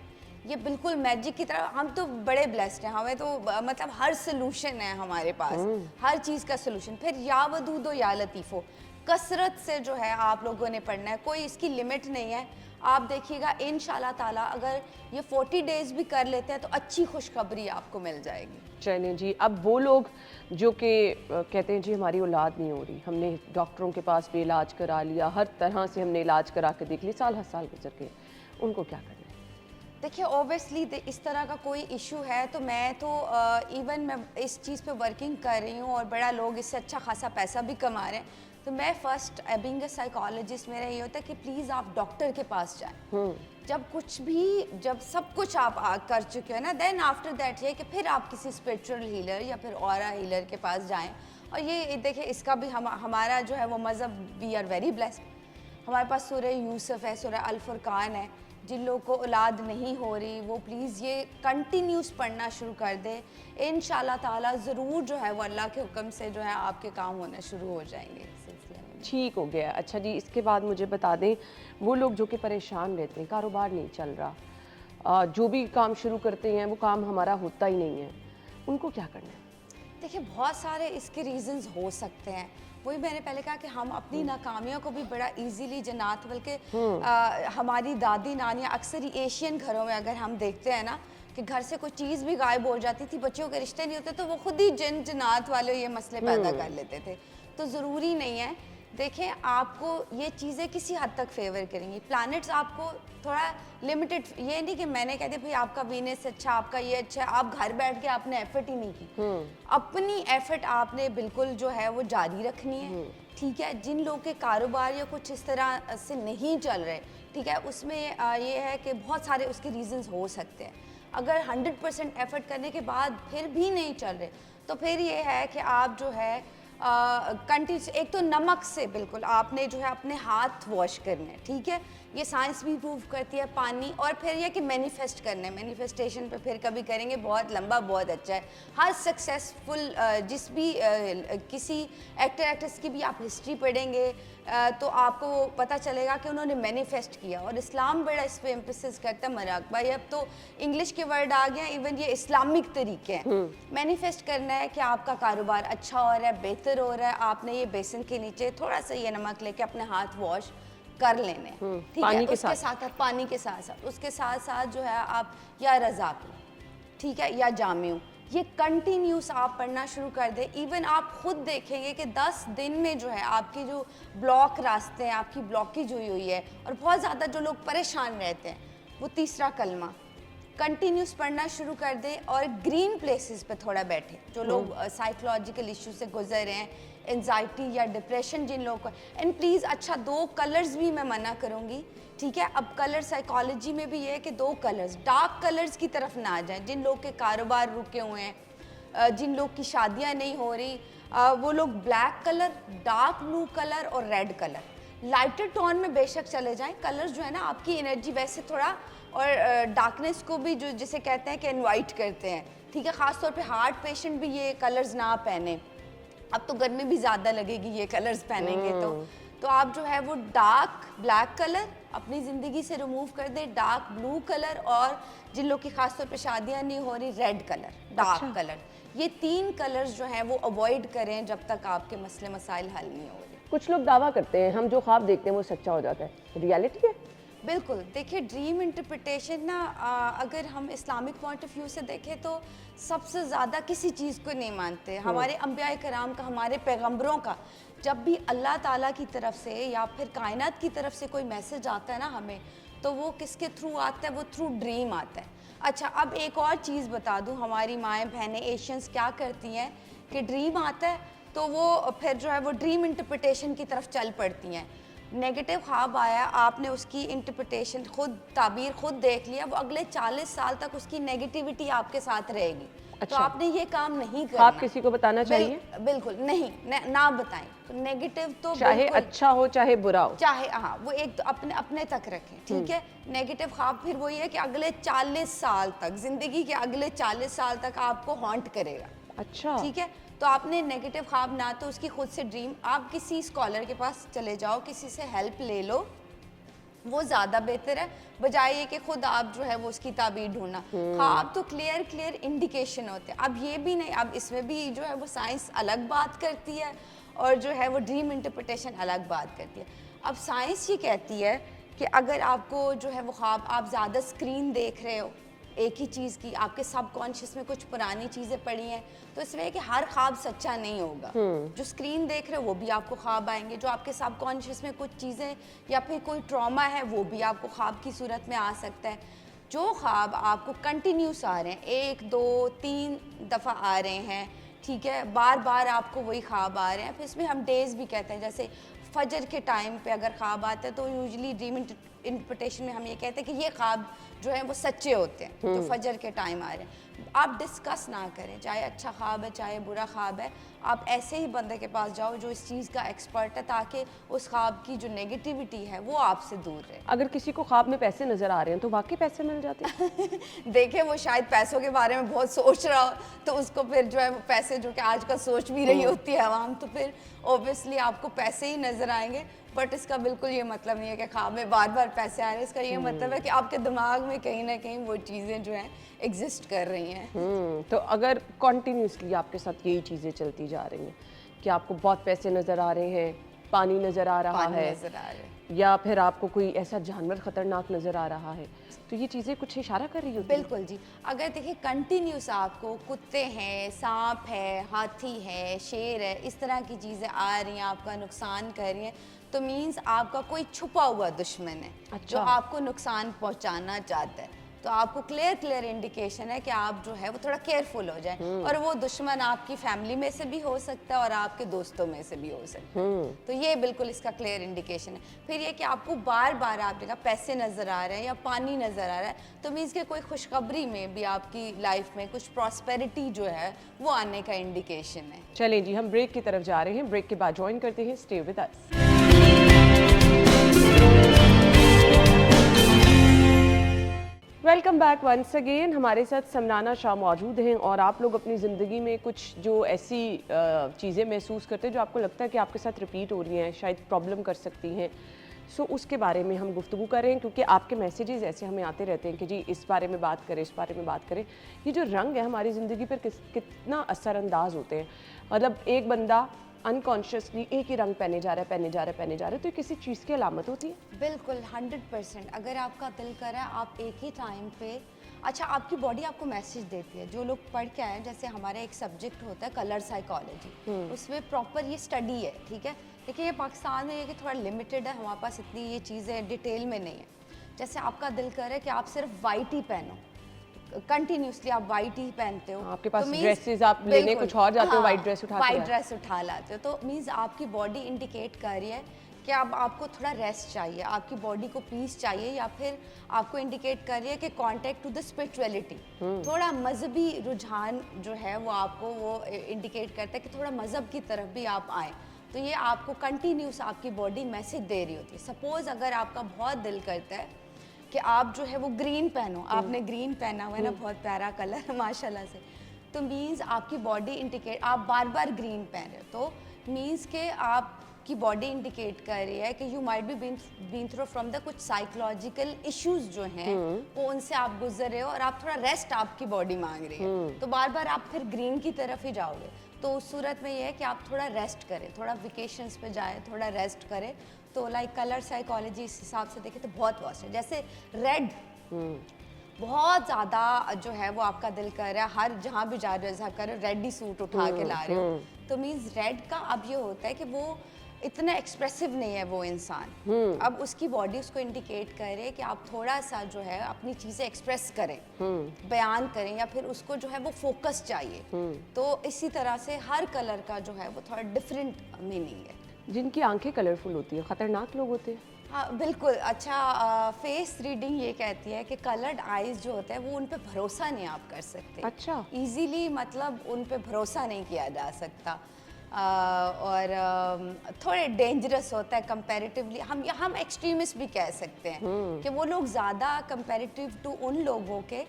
ये बिल्कुल मैजिक की तरह, हम तो बड़े ब्लेस्ड हैं, हमें तो मतलब हर सलूशन है हमारे पास, हर चीज़ का सलूशन। फिर या वदूदो या लतीफ़ो, कसरत से जो है आप लोगों ने पढ़ना है, कोई इसकी लिमिट नहीं है। आप देखिएगा इंशाल्लाह ताला अगर ये 40 डेज भी कर लेते हैं तो अच्छी खुशखबरी आपको मिल जाएगी। चलें जी, अब वो लोग जो कि कहते हैं जी हमारी औलाद नहीं हो रही, हमने डॉक्टरों के पास भी इलाज करा लिया, हर तरह से हमने इलाज करा के देख लिया, साल हर साल गुजर गए, उनको क्या करना है? देखिए ऑब्वियसली इस तरह का कोई इशू है तो मैं तो इवन मैं इस चीज़ पे वर्किंग कर रही हूँ और बड़ा लोग इससे अच्छा खासा पैसा भी कमा रहे हैं, तो मैं फर्स्ट बीइंग अ साइकोलॉजिस्ट मेरा ये होता है कि प्लीज़ आप डॉक्टर के पास जाएं। जब सब कुछ आप कर चुके हो ना, देन आफ्टर दैट ये कि फिर आप किसी स्पिरिचुअल हीलर या फिर ऑरा हीलर के पास जाएं। और ये देखिए इसका भी हमारा जो है वो मज़हब, वी आर वेरी ब्लेस्ड। हमारे पास सूरह यूसुफ है, सूरह अल फुरकान है। जिन लोगों को औलाद नहीं हो रही वो प्लीज़ ये कंटिन्यूस पढ़ना शुरू कर दे, इंशाल्लाह ताला ज़रूर जो है वो अल्लाह के हुक्म से जो है आपके काम होना शुरू हो जाएंगे इस सिलसिले में। ठीक हो गया। अच्छा जी, इसके बाद मुझे बता दें, वो लोग जो कि परेशान रहते हैं, कारोबार नहीं चल रहा, जो भी काम शुरू करते हैं वो काम हमारा होता ही नहीं है, उनको क्या करना है? देखिए बहुत सारे इसके रीजंस हो सकते हैं। वही मैंने पहले कहा कि हम अपनी नाकामियों को भी बड़ा इजीली जनात, बल्कि हमारी दादी नानियाँ अक्सर ही एशियन घरों में अगर हम देखते हैं ना कि घर से कोई चीज़ भी गायब हो जाती थी, बच्चों के रिश्ते नहीं होते तो वो खुद ही जनात वाले ये मसले पैदा कर लेते थे। तो ज़रूरी नहीं है। देखें आपको ये चीज़ें किसी हद तक फेवर करेंगी। प्लैनेट्स आपको थोड़ा लिमिटेड, ये नहीं कि मैंने कह दिया भाई आपका वीनस अच्छा, आपका ये अच्छा है, आप घर बैठ के आपने एफर्ट ही नहीं की। अपनी एफर्ट आपने बिल्कुल जो है वो जारी रखनी है, ठीक है। जिन लोगों के कारोबार या कुछ इस तरह से नहीं चल रहे, ठीक है, उसमें ये है कि बहुत सारे उसके रीजंस हो सकते हैं। अगर 100% एफर्ट करने के बाद फिर भी नहीं चल रहे तो फिर ये है कि आप जो है कंटिन्यूस, एक तो नमक से बिल्कुल आपने जो है अपने हाथ वॉश करने हैं, ठीक है। ये साइंस भी प्रूव करती है, पानी। और फिर ये कि मैनिफेस्ट करना है, मैनिफेस्टेशन पे फिर कभी करेंगे, बहुत लंबा बहुत अच्छा है। हर सक्सेसफुल जिस भी किसी एक्टर एक्ट्रेस की भी आप हिस्ट्री पढ़ेंगे तो आपको पता चलेगा कि उन्होंने मैनिफेस्ट किया। और इस्लाम बड़ा इस पे एम्फेसिस करता है। मराक भाई अब तो इंग्लिश के वर्ड आ गए, इवन ये इस्लामिक तरीके हैं। मैनिफेस्ट करना है कि आपका कारोबार अच्छा हो रहा है, बेहतर हो रहा है, आपने ये बेसन के नीचे थोड़ा सा ये नमक लेके अपने हाथ वॉश कर लेने, ठीक है। उसके साथ पानी के साथ साथ उसके साथ साथ जो है आप या रज़ाक, ठीक है, या जामिउ, ये कंटिन्यूस आप पढ़ना शुरू कर दें। इवन आप खुद देखेंगे कि 10 दिन में जो है आपकी जो ब्लॉक रास्ते हैं, आपकी ब्लॉकेज हुई है और बहुत ज़्यादा जो लोग परेशान रहते हैं, वो तीसरा कलमा कंटिन्यूस पढ़ना शुरू कर दें। और ग्रीन प्लेसेस पे थोड़ा बैठे, जो लोग साइकोलॉजिकल इशू से गुजर रहे हैं, एंजाइटी या डिप्रेशन जिन लोगों को। एंड प्लीज़ अच्छा 2 कलर्स भी मैं मना करूँगी, ठीक है। अब कलर साइकोलॉजी में भी ये है कि 2 कलर्स, डार्क कलर्स की तरफ ना आ जाएं। जिन लोग के कारोबार रुके हुए हैं, जिन लोग की शादियाँ नहीं हो रही, वो लोग black colour, dark blue colour और रेड कलर, लाइटर टोन में बेशक चले जाएं। कलर्स जो है ना आपकी एनर्जी वैसे थोड़ा और डार्कनेस को भी जो जिसे कहते हैं कि इनवाइट करते हैं, ठीक है। ख़ास तौर पे हार्ट पेशेंट भी ये कलर्स ना पहने। अब तो गर्मी भी ज़्यादा लगेगी ये कलर्स पहनेंगे तो आप जो है वो डार्क ब्लैक कलर अपनी ज़िंदगी से रिमूव कर दें, डार्क ब्लू कलर, और जिन लोग की खास तौर पे शादियां नहीं हो रही, रेड कलर, डार्क कलर, ये 3 कलर्स जो हैं वो अवॉइड करें जब तक आपके मसले मसाइल हल नहीं हो रहे। कुछ लोग दावा करते हैं हम जो ख्वाब देखते हैं वो सच्चा हो जाता है, रियलिटी है? बिल्कुल। देखिए ड्रीम इंटरप्रिटेशन ना अगर हम इस्लामिक पॉइंट ऑफ व्यू से देखें तो सबसे ज़्यादा किसी चीज़ को नहीं मानते। हमारे अंबिया कराम का, हमारे पैगंबरों का, जब भी अल्लाह ताला की तरफ से या फिर कायनात की तरफ से कोई मैसेज आता है ना हमें, तो वो किसके थ्रू आता है? वो थ्रू ड्रीम आता है। अच्छा अब एक और चीज़ बता दूँ, हमारी माएँ बहनें एशियंस क्या करती हैं कि ड्रीम आता है तो वो फिर जो है वो ड्रीम इंटरप्रिटेशन की तरफ चल पड़ती हैं। नेगेटिव ख्वाब आया, आपने उसकी इंटरप्रिटेशन खुद, ताबीर खुद देख लिया, वो अगले 40 साल तक उसकी नेगेटिविटी आपके साथ रहेगी। अच्छा। तो आपने ये काम नहीं करना। आप किसी को बताना चाहिए? बिल्कुल नहीं, ना बताएं। तो नेगेटिव तो चाहे अच्छा हो चाहे बुरा हो, चाहे हाँ, वो एक तो अपने तक रखें, ठीक है। नेगेटिव ख्वाब फिर वही है कि अगले 40 साल तक, जिंदगी के अगले 40 साल तक आपको हॉन्ट करेगा। अच्छा, ठीक है। तो आपने नेगेटिव ख्वाब ना तो उसकी खुद से ड्रीम, आप किसी स्कॉलर के पास चले जाओ, किसी से हेल्प ले लो, वो ज़्यादा बेहतर है बजाय ये कि खुद आप जो है वो उसकी ताबीर ढूंढना। ख्वाब तो क्लियर इंडिकेशन होते हैं। अब ये भी नहीं, अब इसमें भी जो है वो साइंस अलग बात करती है और जो है वो ड्रीम इंटरप्रिटेशन अलग बात करती है। अब साइंस ये कहती है कि अगर आपको जो है वो ख्वाब आप ज़्यादा स्क्रीन देख रहे हो एक ही चीज़ की, आपके सबकॉन्शियस में कुछ पुरानी चीज़ें पड़ी हैं, तो इसलिए है कि हर ख्वाब सच्चा नहीं होगा। जो स्क्रीन देख रहे हो वो भी आपको ख्वाब आएंगे, जो आपके सबकॉन्शियस में कुछ चीज़ें या फिर कोई ट्रॉमा है वो भी आपको ख्वाब की सूरत में आ सकता है। जो ख्वाब आपको कंटिन्यूस आ रहे हैं, 1 2 3 दफ़ा आ रहे हैं, ठीक है, बार बार आपको वही ख्वाब आ रहे हैं, फिर इसमें हम डेज भी कहते हैं। जैसे फजर के टाइम पे अगर ख्वाब आते हैं तो यूजुअली ड्रीम इंटरप्रिटेशन में हम ये कहते हैं कि ये ख्वाब जो है वो सच्चे होते हैं जो फजर के टाइम आ रहे हैं। आप डिस्कस ना करें, चाहे अच्छा ख्वाब है चाहे बुरा ख्वाब है, आप ऐसे ही बंदे के पास जाओ जो इस चीज़ का एक्सपर्ट है, ताकि उस ख्वाब की जो नेगेटिविटी है वो आपसे दूर रहे। अगर किसी को ख्वाब में पैसे नजर आ रहे हैं तो वाकई पैसे मिल जाते हैं? देखिए वो शायद पैसों के बारे में बहुत सोच रहा हो, तो उसको फिर जो है वो पैसे, जो कि आजकल सोच भी रही होती है आवाम, तो फिर ऑब्वियसली आपको पैसे ही नजर आएंगे। बट इसका बिल्कुल ये मतलब नहीं है कि ख्वाब में बार बार पैसे आ रहे हैं। इसका ये मतलब है कि आपके दिमाग में कहीं ना कहीं वो चीज़ें जो हैं एग्जिस्ट कर रही हैं। तो अगर कॉन्टीन्यूसली आपके साथ यही चीज़ें चलती जा रही हैं कि आपको बहुत पैसे नज़र आ रहे हैं, पानी नज़र आ रहा है, नजर आ रहे हैं, या फिर आपको कोई ऐसा जानवर खतरनाक नज़र आ रहा है, तो ये चीज़ें कुछ इशारा कर रही होती हैं? बिल्कुल जी। अगर देखिए कंटिन्यूस आपको कुत्ते हैं, सांप है, हाथी है, शेर है, इस तरह की चीज़ें आ रही हैं, आपका नुकसान कर रही हैं, तो मीन्स आपका कोई छुपा हुआ दुश्मन है जो आपको नुकसान पहुंचाना चाहता है। तो आपको क्लियर इंडिकेशन है कि आप जो है वो थोड़ा केयरफुल हो जाए। और वो दुश्मन आपकी फैमिली में से भी हो सकता है और आपके दोस्तों में से भी हो सकता है। तो ये बिल्कुल इसका क्लियर इंडिकेशन है। फिर ये कि आपको बार बार आप जगह पैसे नज़र आ रहे हैं या पानी नज़र आ रहा है, तो मीन्स के कोई खुशखबरी में भी आपकी लाइफ में कुछ प्रॉस्पेरिटी जो है वो आने का इंडिकेशन है। चलें जी, हम ब्रेक की तरफ जा रहे हैं, ब्रेक के बाद ज्वाइन करते हैं, stay with us. Welcome back once again. हमारे साथ समनाना शाह मौजूद हैं और आप लोग अपनी ज़िंदगी में कुछ जो ऐसी चीज़ें महसूस करते हैं जो आपको लगता है कि आपके साथ रिपीट हो रही हैं, शायद प्रॉब्लम कर सकती हैं, सो उसके बारे में हम गुफ्तगू कर रहे हैं, क्योंकि आपके मैसेजेस ऐसे हमें आते रहते हैं कि जी इस बारे में बात करें, इस बारे में बात करें। ये जो रंग है हमारी ज़िंदगी पर कितना असरअंदाज होते हैं। मतलब एक बंदा अनकॉन्शियसली एक ही रंग पहने जा रहा है, तो ये किसी चीज़ की अलामत होती है? बिल्कुल 100%। अगर आपका दिल करे आप एक ही टाइम पे, अच्छा आपकी बॉडी आपको मैसेज देती है। जो लोग पढ़ के आए, जैसे हमारा एक सब्जेक्ट होता है कलर साइकोलॉजी, उसमें प्रॉपर ये स्टडी है, ठीक है। देखिए ये पाकिस्तान में ये कि थोड़ा लिमिटेड है, हमारे पास इतनी ये चीज़ें डिटेल में नहीं है। जैसे आपका दिल करे कि आप सिर्फ वाइट ही पहनो, कंटिन्यूसली आप वाइट ही पहनते हो, आपके पास तो ड्रेसेस आप लेने कुछ और जाते हो, वाइट ड्रेस वाइट ड्रेस उठा लाते हो, तो मीन्स आपकी बॉडी इंडिकेट कर रही है कि अब आपको थोड़ा रेस्ट चाहिए, आपकी बॉडी को पीस चाहिए, या फिर आपको इंडिकेट कर रही है कि कांटेक्ट टू द स्पिरिचुअलिटी, थोड़ा मजहबी रुझान जो है वो आपको वो इंडिकेट करता है कि थोड़ा मजहब की तरफ भी आप आए। तो ये आपको कंटिन्यूस आपकी बॉडी मैसेज दे रही होती है। सपोज अगर आपका बहुत दिल करता है कि आप जो है वो ग्रीन पहनो, आपने ग्रीन पहना हुआ है ना, बहुत प्यारा कलर है माशाल्लाह से, तो मीन्स आपकी बॉडी इंडिकेट, आप बार बार ग्रीन पहन रहे हो, तो मीन्स के आपकी बॉडी इंडिकेट कर रही है कि you might be been through from the कुछ साइकोलॉजिकल इश्यूज जो हैं वो उनसे आप गुजर रहे हो, और आप थोड़ा रेस्ट आपकी बॉडी मांग रही है, तो बार बार आप फिर ग्रीन की तरफ ही जाओगे। तो उस सूरत में ये है कि आप थोड़ा रेस्ट करें, थोड़ा वेकेशंस पे जाएं, थोड़ा रेस्ट करें। तो लाइक कलर साइकोलॉजी इस हिसाब से देखें तो बहुत वास्ट है। जैसे रेड बहुत ज़्यादा जो है वो आपका दिल कर रहा है, हर जहाँ भी जा रहे हो कर रेड ही सूट उठा के ला रहे हो, तो मीन्स रेड का अब ये होता है कि वो इतना एक्सप्रेसिव नहीं है वो इंसान। अब उसकी बॉडी उसको इंडिकेट करे कि आप थोड़ा सा जो है अपनी चीज़ें एक्सप्रेस करें, बयान करें, या फिर उसको जो है वो फोकस चाहिए। तो इसी तरह से हर कलर का जो है वो थोड़ा डिफरेंट मीनिंग है। जिनकी आंखें कलरफुल होती है खतरनाक लोग होते हैं? हाँ बिल्कुल। अच्छा फेस रीडिंग ये कहती है कि कलर्ड आइज जो होते हैं वो उन पे भरोसा नहीं आप कर सकते। अच्छा, इजीली मतलब उन पे भरोसा नहीं किया जा सकता, और थोड़े डेंजरस होता है कंपैरेटिवली। हम एक्सट्रीमिस्ट भी कह सकते हैं कि वो लोग ज़्यादा कंपैरेटिव टू उन लोगों के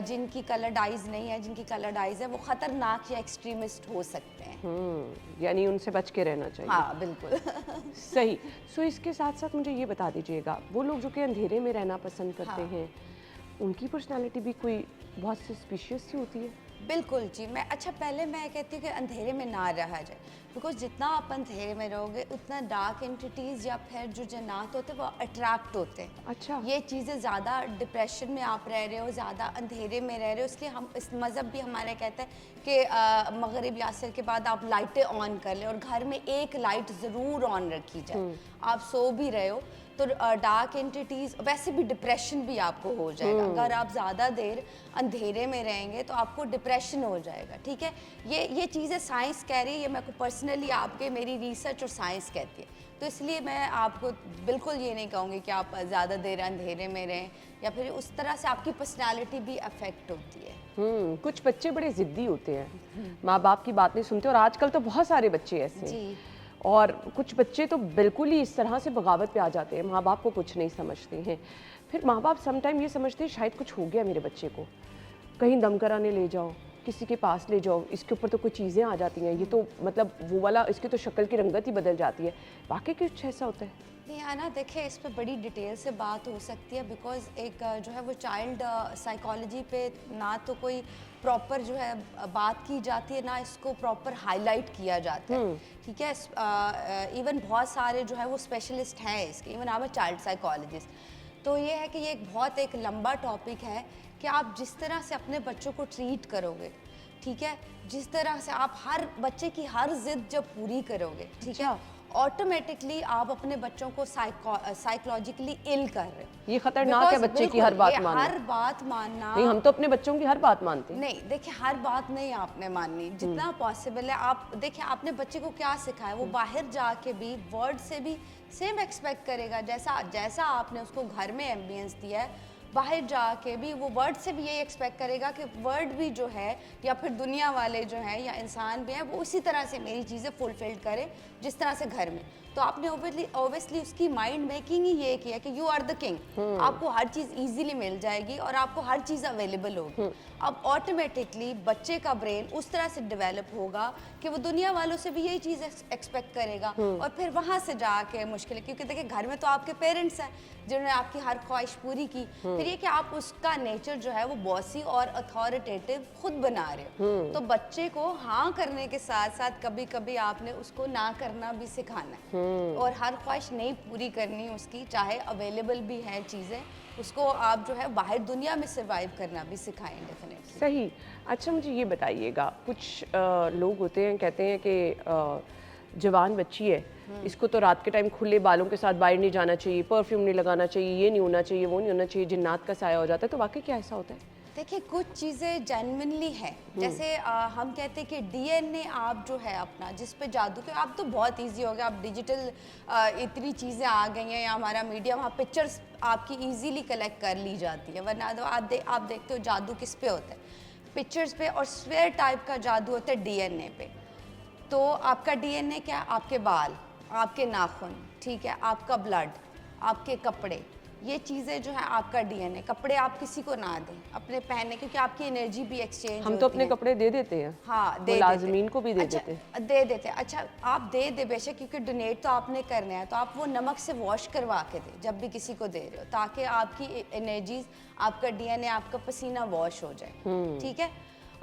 जिनकी कलर्ड आइज नहीं है, जिनकी कलर्ड आइज है, वो खतरनाक या एक्सट्रीमिस्ट हो सकते हैं। यानी उनसे बच के रहना चाहिए। हाँ बिल्कुल। सही। सो इसके साथ साथ मुझे ये बता दीजिएगा, वो लोग जो कि अंधेरे में रहना पसंद करते हैं, उनकी पर्सनालिटी भी कोई बहुत सस्पिशियस सी होती है? बिल्कुल जी। मैं पहले मैं कहती हूँ कि अंधेरे में ना रहा जाए। बिकॉज जितना आप अंधेरे में रहोगे उतना डार्क एंटिटीज़ या फिर जो जन्नात होते हैं वो अट्रैक्ट होते हैं। अच्छा। ये चीज़ें ज़्यादा डिप्रेशन में आप रह रहे हो, ज़्यादा अंधेरे में रह रहे हो, इसलिए हम इस मज़हब भी हमारा कहता है कि मगरिब यासर के बाद आप लाइटें ऑन कर लें और घर में एक लाइट ज़रूर ऑन रखी जाए। आप सो भी रहे हो तो डार्क एंटिटीज़, वैसे भी डिप्रेशन भी आपको हो जाएगा अगर आप ज़्यादा देर अंधेरे में रहेंगे तो आपको डिप्रेशन हो जाएगा। ठीक है, ये चीज़ें साइंस कह रही है, मेरे को पर्सनली आपके मेरी रिसर्च और साइंस कहती है, तो इसलिए मैं आपको बिल्कुल ये नहीं कहूँगी कि आप ज़्यादा देर अंधेरे में रहें या फिर उस तरह से आपकी पर्सनालिटी भी अफेक्ट होती है। कुछ बच्चे बड़े जिद्दी होते हैं, माँ बाप की बात नहीं सुनते, और आजकल तो बहुत सारे बच्चे ऐसे हैं। जी। और कुछ बच्चे तो बिल्कुल ही इस तरह से बगावत पे आ जाते हैं, माँ बाप को कुछ नहीं समझते हैं। फिर माँ बाप समटाइम ये समझते हैं शायद कुछ हो गया मेरे बच्चे को, कहीं दम कराने ले जाओ, किसी के पास ले जाओ, इसके ऊपर तो कुछ चीज़ें आ जाती हैं, ये तो मतलब वो वाला, इसकी तो शक्ल की रंगत ही बदल जाती है। वाकई कुछ ऐसा होता है? नहीं आना, देखिए इस पे बड़ी डिटेल से बात हो सकती है, बिकॉज एक जो है वो चाइल्ड साइकोलॉजी पे ना तो कोई प्रॉपर जो है बात की जाती है, ना इसको प्रॉपर हाईलाइट किया जाता है। ठीक है, इवन बहुत सारे जो है वो स्पेशलिस्ट हैं इसके, even I am a child psychologist. तो ये है कि ये एक लंबा टॉपिक है कि आप जिस तरह से अपने बच्चों को ट्रीट करोगे, ठीक है, जिस तरह से आप हर बच्चे की हर जिद जब पूरी करोगे, ठीक है, ऑटोमेटिकली आप अपने बच्चों को साइकोलॉजिकली इल कर रहे हो। ये खतरनाक है, बच्चे की हर बात मानना। हर बात मानना नहीं, हम तो अपने बच्चों की हर बात मानते हैं। नहीं, देखिए हर बात नहीं आपने माननी, जितना पॉसिबल है आप देखिए आपने बच्चे को क्या सिखाया, वो बाहर जाके भी वर्ड से भी सेम एक्सपेक्ट करेगा, जैसा आपने उसको घर में एम्बियंस दिया है, बाहर जाके भी वो वर्ड से भी यही एक्सपेक्ट करेगा कि वर्ड भी जो है या फिर दुनिया वाले जो हैं या इंसान भी हैं वो उसी तरह से मेरी चीज़ें फुलफिल करें जिस तरह से घर में। तो आपने ऑब्वियसली उसकी माइंड मेकिंग ही ये किया कि यू आर द किंग, आपको हर चीज़ इजीली मिल जाएगी और आपको हर चीज़ अवेलेबल होगी। अब ऑटोमेटिकली बच्चे का ब्रेन उस तरह से डेवलप होगा कि वो दुनिया वालों से भी यही चीज़ एक्सपेक्ट करेगा और फिर वहाँ से जाके मुश्किल है, क्योंकि देखिए घर में तो आपके पेरेंट्स हैं जिन्होंने आपकी हर ख्वाहिश पूरी की, फिर ये कि आप उसका नेचर जो है वो बॉसी और अथॉरिटेटिव खुद बना रहे हो। तो बच्चे को हाँ करने के साथ साथ कभी कभी आपने उसको ना करना भी सिखाना है और हर ख्वाहिश नहीं पूरी करनी उसकी, चाहे अवेलेबल भी है चीज़ें, उसको आप जो है बाहर दुनिया में सर्वाइव करना भी सिखाएं डेफिनेटली। सही। अच्छा मुझे ये बताइएगा, कुछ लोग होते हैं कहते हैं कि जवान बच्ची है, इसको तो रात के टाइम खुले बालों के साथ बाहर नहीं जाना चाहिए, परफ्यूम नहीं लगाना चाहिए, ये नहीं होना चाहिए, वो नहीं होना चाहिए, जिन्नात का साया हो जाता है, तो वाकई क्या ऐसा होता है? देखिए कुछ चीज़ें जेन्युइनली हैं, जैसे हम कहते हैं कि डीएनए आप जो है अपना जिस पे जादू के, आप तो बहुत इजी हो गया, आप डिजिटल इतनी चीज़ें आ गई हैं या हमारा मीडिया, वहाँ पिक्चर्स आपकी इजीली कलेक्ट कर ली जाती है, वरना तो आप देखते हो जादू किस पे होता है, पिक्चर्स पे, और स्वेयर टाइप का जादू होता है डीएनए पे। तो आपका डीएनए क्या, आपके बाल, आपके नाखून, ठीक है, आपका ब्लड, आपके कपड़े, ये चीज़ें जो है आपका डीएनए। कपड़े आप किसी को ना दें अपने पहनने, क्योंकि आपकी एनर्जी भी एक्सचेंज हम तो अपने कपड़े दे देते हैं। हाँ, दे लाजमीन को भी दे देते हैं। दे देते हैं, अच्छा आप दे दे बेशक, क्योंकि डोनेट तो आपने करना है, तो आप वो नमक से वॉश करवा के दें जब भी किसी को दे रहे हो, ताकि आपकी एनर्जीज, आपका डीएनए, आपका पसीना वॉश हो जाए, ठीक है।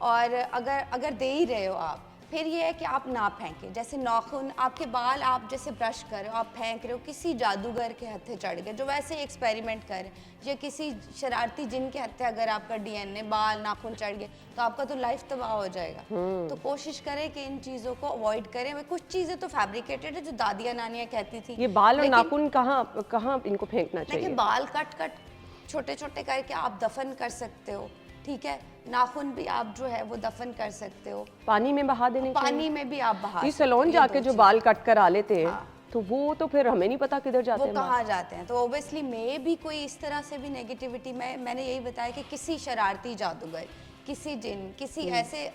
और अगर दे ही रहे हो आप, फिर ये है कि आप ना फेंकें, जैसे नाखून, आपके बाल आप जैसे ब्रश कर रहे हो, आप फेंक रहे हो, किसी जादूगर के हत्थे चढ़ गए जो वैसे ही एक्सपेरिमेंट कर रहे हैं, या किसी शरारती जिन के हत्थे अगर आपका डीएनए, बाल, नाखून चढ़ गए तो आपका तो लाइफ तबाह हो जाएगा। तो कोशिश करें कि इन चीज़ों को अवॉइड करें। कुछ चीज़ें तो फैब्रिकेटेड है जो दादियाँ नानियाँ कहती थी। ये बाल और नाखून कहाँ इनको फेंकना चाहिए? देखिए बाल कट छोटे छोटे करके आप दफन कर सकते हो, ठीक है, नाखून भी आप जो है वो दफन कर सकते हो, पानी में बहा देने चाहिए। पानी में भी आप बहा, ये सैलून जाके जो बाल कट कर आ लेते हैं, तो वो तो फिर हमें नहीं पता किधर जाते हैं, वो कहाँ जाते हैं। तो ऑब्वियसली मैं भी कोई इस तरह से भी नेगेटिविटी, मैंने यही बताया कि किसी शरारती जादूगर, किसी जिन, किसी ऐसे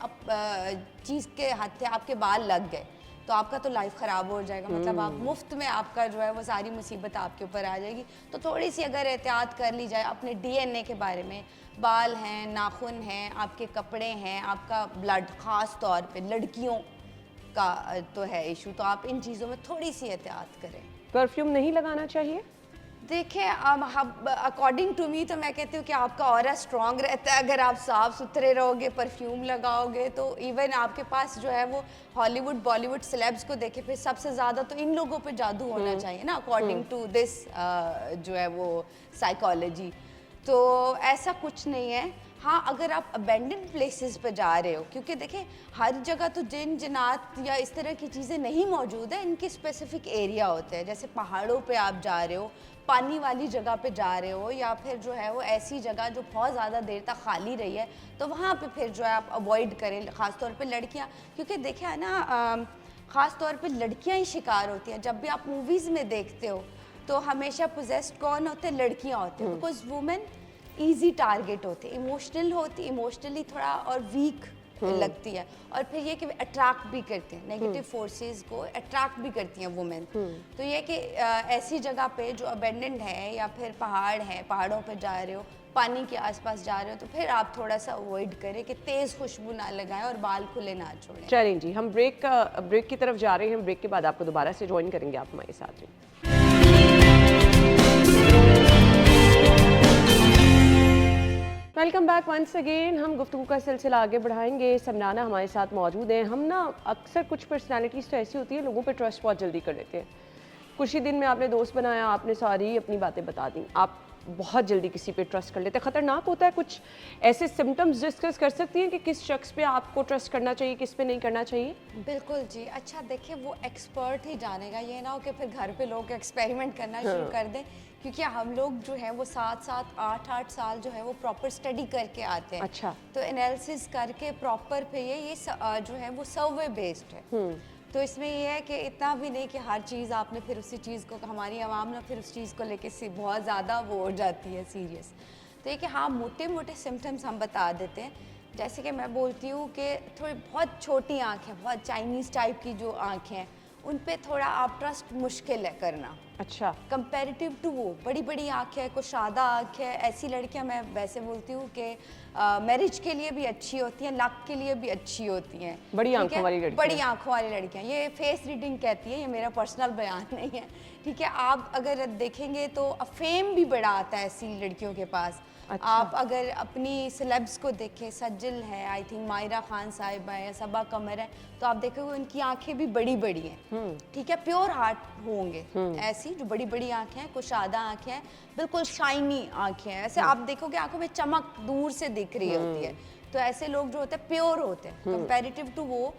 चीज़ के हत्थे आपके बाल लग गए तो आपका तो लाइफ ख़राब हो जाएगा, मतलब आप मुफ्त में आपका जो है वो सारी मुसीबत आपके ऊपर आ जाएगी। तो थोड़ी सी अगर एहतियात कर ली जाए अपने डीएनए के बारे में, बाल हैं, नाखून हैं, आपके कपड़े हैं, आपका ब्लड, ख़ास तौर पे लड़कियों का तो है इशू, तो आप इन चीज़ों में थोड़ी सी एहतियात करें। परफ्यूम नहीं लगाना चाहिए? देखिए अकॉर्डिंग टू मी तो मैं कहती हूँ कि आपका ऑरा स्ट्रांग रहता है अगर आप साफ सुथरे रहोगे, परफ्यूम लगाओगे। तो इवन आपके पास जो है वो हॉलीवुड बॉलीवुड सेलेब्स को देखे, फिर सबसे ज़्यादा तो इन लोगों पे जादू होना चाहिए ना, अकॉर्डिंग टू दिस जो है वो साइकोलॉजी। तो ऐसा कुछ नहीं है। हाँ, अगर आप अबेंडेंड प्लेसेस पे जा रहे हो, क्योंकि देखिए हर जगह तो जिन जिनात या इस तरह की चीज़ें नहीं मौजूद है, इनके स्पेसिफिक एरिया होते हैं। जैसे पहाड़ों पे आप जा रहे हो, पानी वाली जगह पे जा रहे हो, या फिर जो है वो ऐसी जगह जो बहुत ज़्यादा देर तक खाली रही है, तो वहाँ पे फिर जो है आप अवॉइड करें, ख़ासतौर पे लड़कियाँ। क्योंकि देखिए है ना, ख़ास तौर पे लड़कियाँ ही शिकार होती हैं। जब भी आप मूवीज़ में देखते हो तो हमेशा पोजेस्ड कौन होते हैं? लड़कियाँ होती हैं, बिकॉज वुमेन ईजी टारगेट होते, इमोशनल होती, इमोशनली थोड़ा और वीक लगती है, और फिर ये कि अट्रैक्ट भी करते हैं नेगेटिव फोर्सेस को, अट्रैक्ट भी करती हैं वुमेन। तो ये कि ऐसी जगह पे जो अबेंडेंड है या फिर पहाड़ है, पहाड़ों पे जा रहे हो, पानी के आसपास जा रहे हो, तो फिर आप थोड़ा सा अवॉइड करें कि तेज़ खुशबू ना लगाएं और बाल खुले ना छोड़ें। चलें जी, हम ब्रेक की तरफ जा रहे हैं। ब्रेक के बाद आपको दोबारा से ज्वाइन करेंगे आप हमारे साथ में। Welcome back once again. हम गुफ्तगू का सिलसिला आगे बढ़ाएंगे। समनाना हमारे साथ मौजूद हैं। हम ना अक्सर कुछ पर्सनालिटीज़ तो ऐसी होती है, लोगों पे ट्रस्ट बहुत जल्दी कर लेते हैं। कुछ ही दिन में आपने दोस्त बनाया, आपने सारी अपनी बातें बता दी, आप बहुत जल्दी किसी पे ट्रस्ट कर लेते हैं। ख़तरनाक होता है। कुछ ऐसे सिम्टम्स डिस्कस कर सकती हैं कि किस शख्स पे आपको ट्रस्ट करना चाहिए, किस पे नहीं करना चाहिए? बिल्कुल जी। अच्छा देखिए, वो एक्सपर्ट ही जानेगा, ये ना हो कि फिर घर पे लोग एक्सपेरिमेंट करना शुरू कर दें, क्योंकि हम लोग जो है वो 7-7, 8-8 साल जो है वो प्रॉपर स्टडी करके आते हैं। अच्छा। तो एनालिसिस करके प्रॉपर फिर ये जो है वो सर्वे बेस्ड है। तो इसमें ये है कि इतना भी नहीं कि हर चीज़ आपने फिर उसी चीज़ को, हमारी आवाम ना फिर उस चीज़ को लेके बहुत ज़्यादा वो हो जाती है सीरियस। तो ये कि हाँ, मोटे मोटे सिम्टम्स हम बता देते हैं। जैसे कि मैं बोलती हूँ कि थोड़ी बहुत छोटी आँखें, बहुत चाइनीज़ टाइप की जो आँखें हैं, उन पे थोड़ा आप ट्रस्ट मुश्किल है करना। अच्छा। कंपैरेटिव टू वो बड़ी बड़ी आँखें है, कुशादा आँख है, ऐसी लड़कियाँ मैं वैसे बोलती हूँ कि मैरिज के लिए भी अच्छी होती हैं, लक के लिए भी अच्छी होती हैं। बड़ी आंखों वाली लड़कियाँ। बड़ी आंखों वाली लड़कियाँ, ये फेस रीडिंग कहती है, ये मेरा पर्सनल बयान नहीं है, ठीक है। आप अगर देखेंगे तो फेम भी बड़ा आता है ऐसी लड़कियों के पास। अच्छा। आप अगर अपनी सेलेब्स को देखें, सज्जल है, आई थिंक मायरा खान साहिबा है, सबा कमर है, तो आप देखोगे उनकी आंखें भी बड़ी बड़ी हैं, ठीक है, प्योर हार्ट होंगे, ऐसी जो बड़ी बड़ी आंखें हैं, कुशादा आंखें हैं, बिल्कुल शाइनी आंखें हैं, ऐसे आप देखोगे आंखों में चमक दूर से दिख रही होती है। तो ऐसे लोग जो होते हैं प्योर होते हैं, कंपैरेटिव टू वो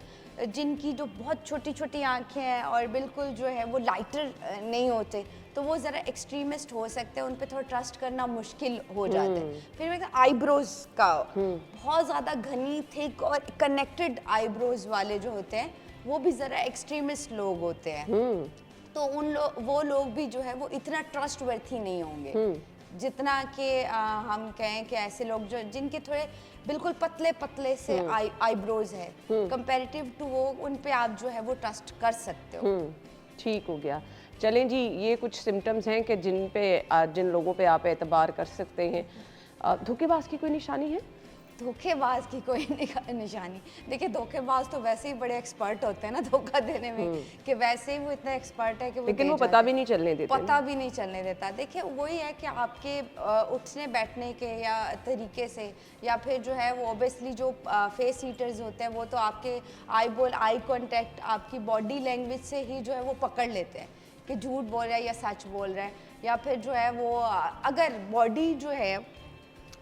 जिनकी जो बहुत छोटी छोटी आंखें हैं और बिल्कुल जो है वो लाइटर नहीं होते, तो वो ज़रा एक्सट्रीमिस्ट हो सकते हैं, उन पे थोड़ा ट्रस्ट करना मुश्किल हो जाता है। फिर मैं आईब्रोज का बहुत ज़्यादा घनी, थिक और कनेक्टेड आईब्रोज वाले जो होते हैं, वो भी ज़रा एक्सट्रीमिस्ट लोग होते हैं। तो वो लोग भी जो है वो इतना ट्रस्ट वर्थी नहीं होंगे जितना कि हम कहें कि ऐसे लोग जो जिनके थोड़े बिल्कुल पतले पतले से आईब्रोज है, कंपैरेटिव टू वो, उन पे आप जो है वो ट्रस्ट कर सकते हो। ठीक हो गया। चलें जी, ये कुछ सिम्टम्स हैं कि जिन लोगों पे आप एतबार कर सकते हैं। धोखेबाज की कोई निशानी है? धोखेबाज की कोई निशानी, देखिए धोखेबाज तो वैसे ही बड़े एक्सपर्ट होते हैं ना धोखा देने में, कि वैसे ही वो इतना एक्सपर्ट है कि लेकिन वो पता भी नहीं चलने देते। पता भी नहीं चलने देता। देखिए वही है कि आपके उठने बैठने के या तरीके से, या फिर जो है वो ऑब्वियसली जो फेस ईटर्स होते हैं वो तो आपके आई कॉन्टेक्ट, आपकी बॉडी लैंग्वेज से ही जो है वो पकड़ लेते हैं कि झूठ बोल रहा है या सच बोल रहा है। या फिर जो है वो अगर बॉडी जो है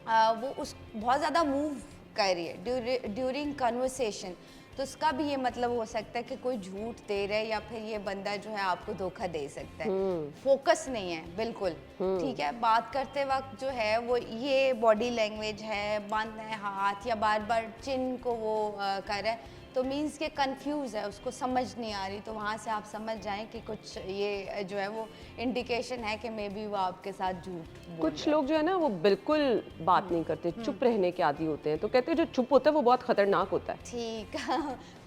वो उस बहुत ज़्यादा मूव कर रही है ड्यूरिंग कन्वर्सेशन, तो उसका भी ये मतलब हो सकता है कि कोई झूठ दे रहा है, या फिर ये बंदा जो है आपको धोखा दे सकता है। फोकस नहीं है बिल्कुल, ठीक है। बात करते वक्त जो है वो ये बॉडी लैंग्वेज है, बंद है हाथ, या बार बार चिन को वो कर रहा है, तो मीन्स के कंफ्यूज है, उसको समझ नहीं आ रही। तो वहाँ से आप समझ जाएं कि कुछ ये जो है वो इंडिकेशन है कि मे बी वो आपके साथ झूठ। कुछ लोग जो है ना वो बिल्कुल बात नहीं करते, चुप रहने के आदी होते हैं, तो कहते हैं जो चुप होता है वो बहुत खतरनाक होता है। ठीक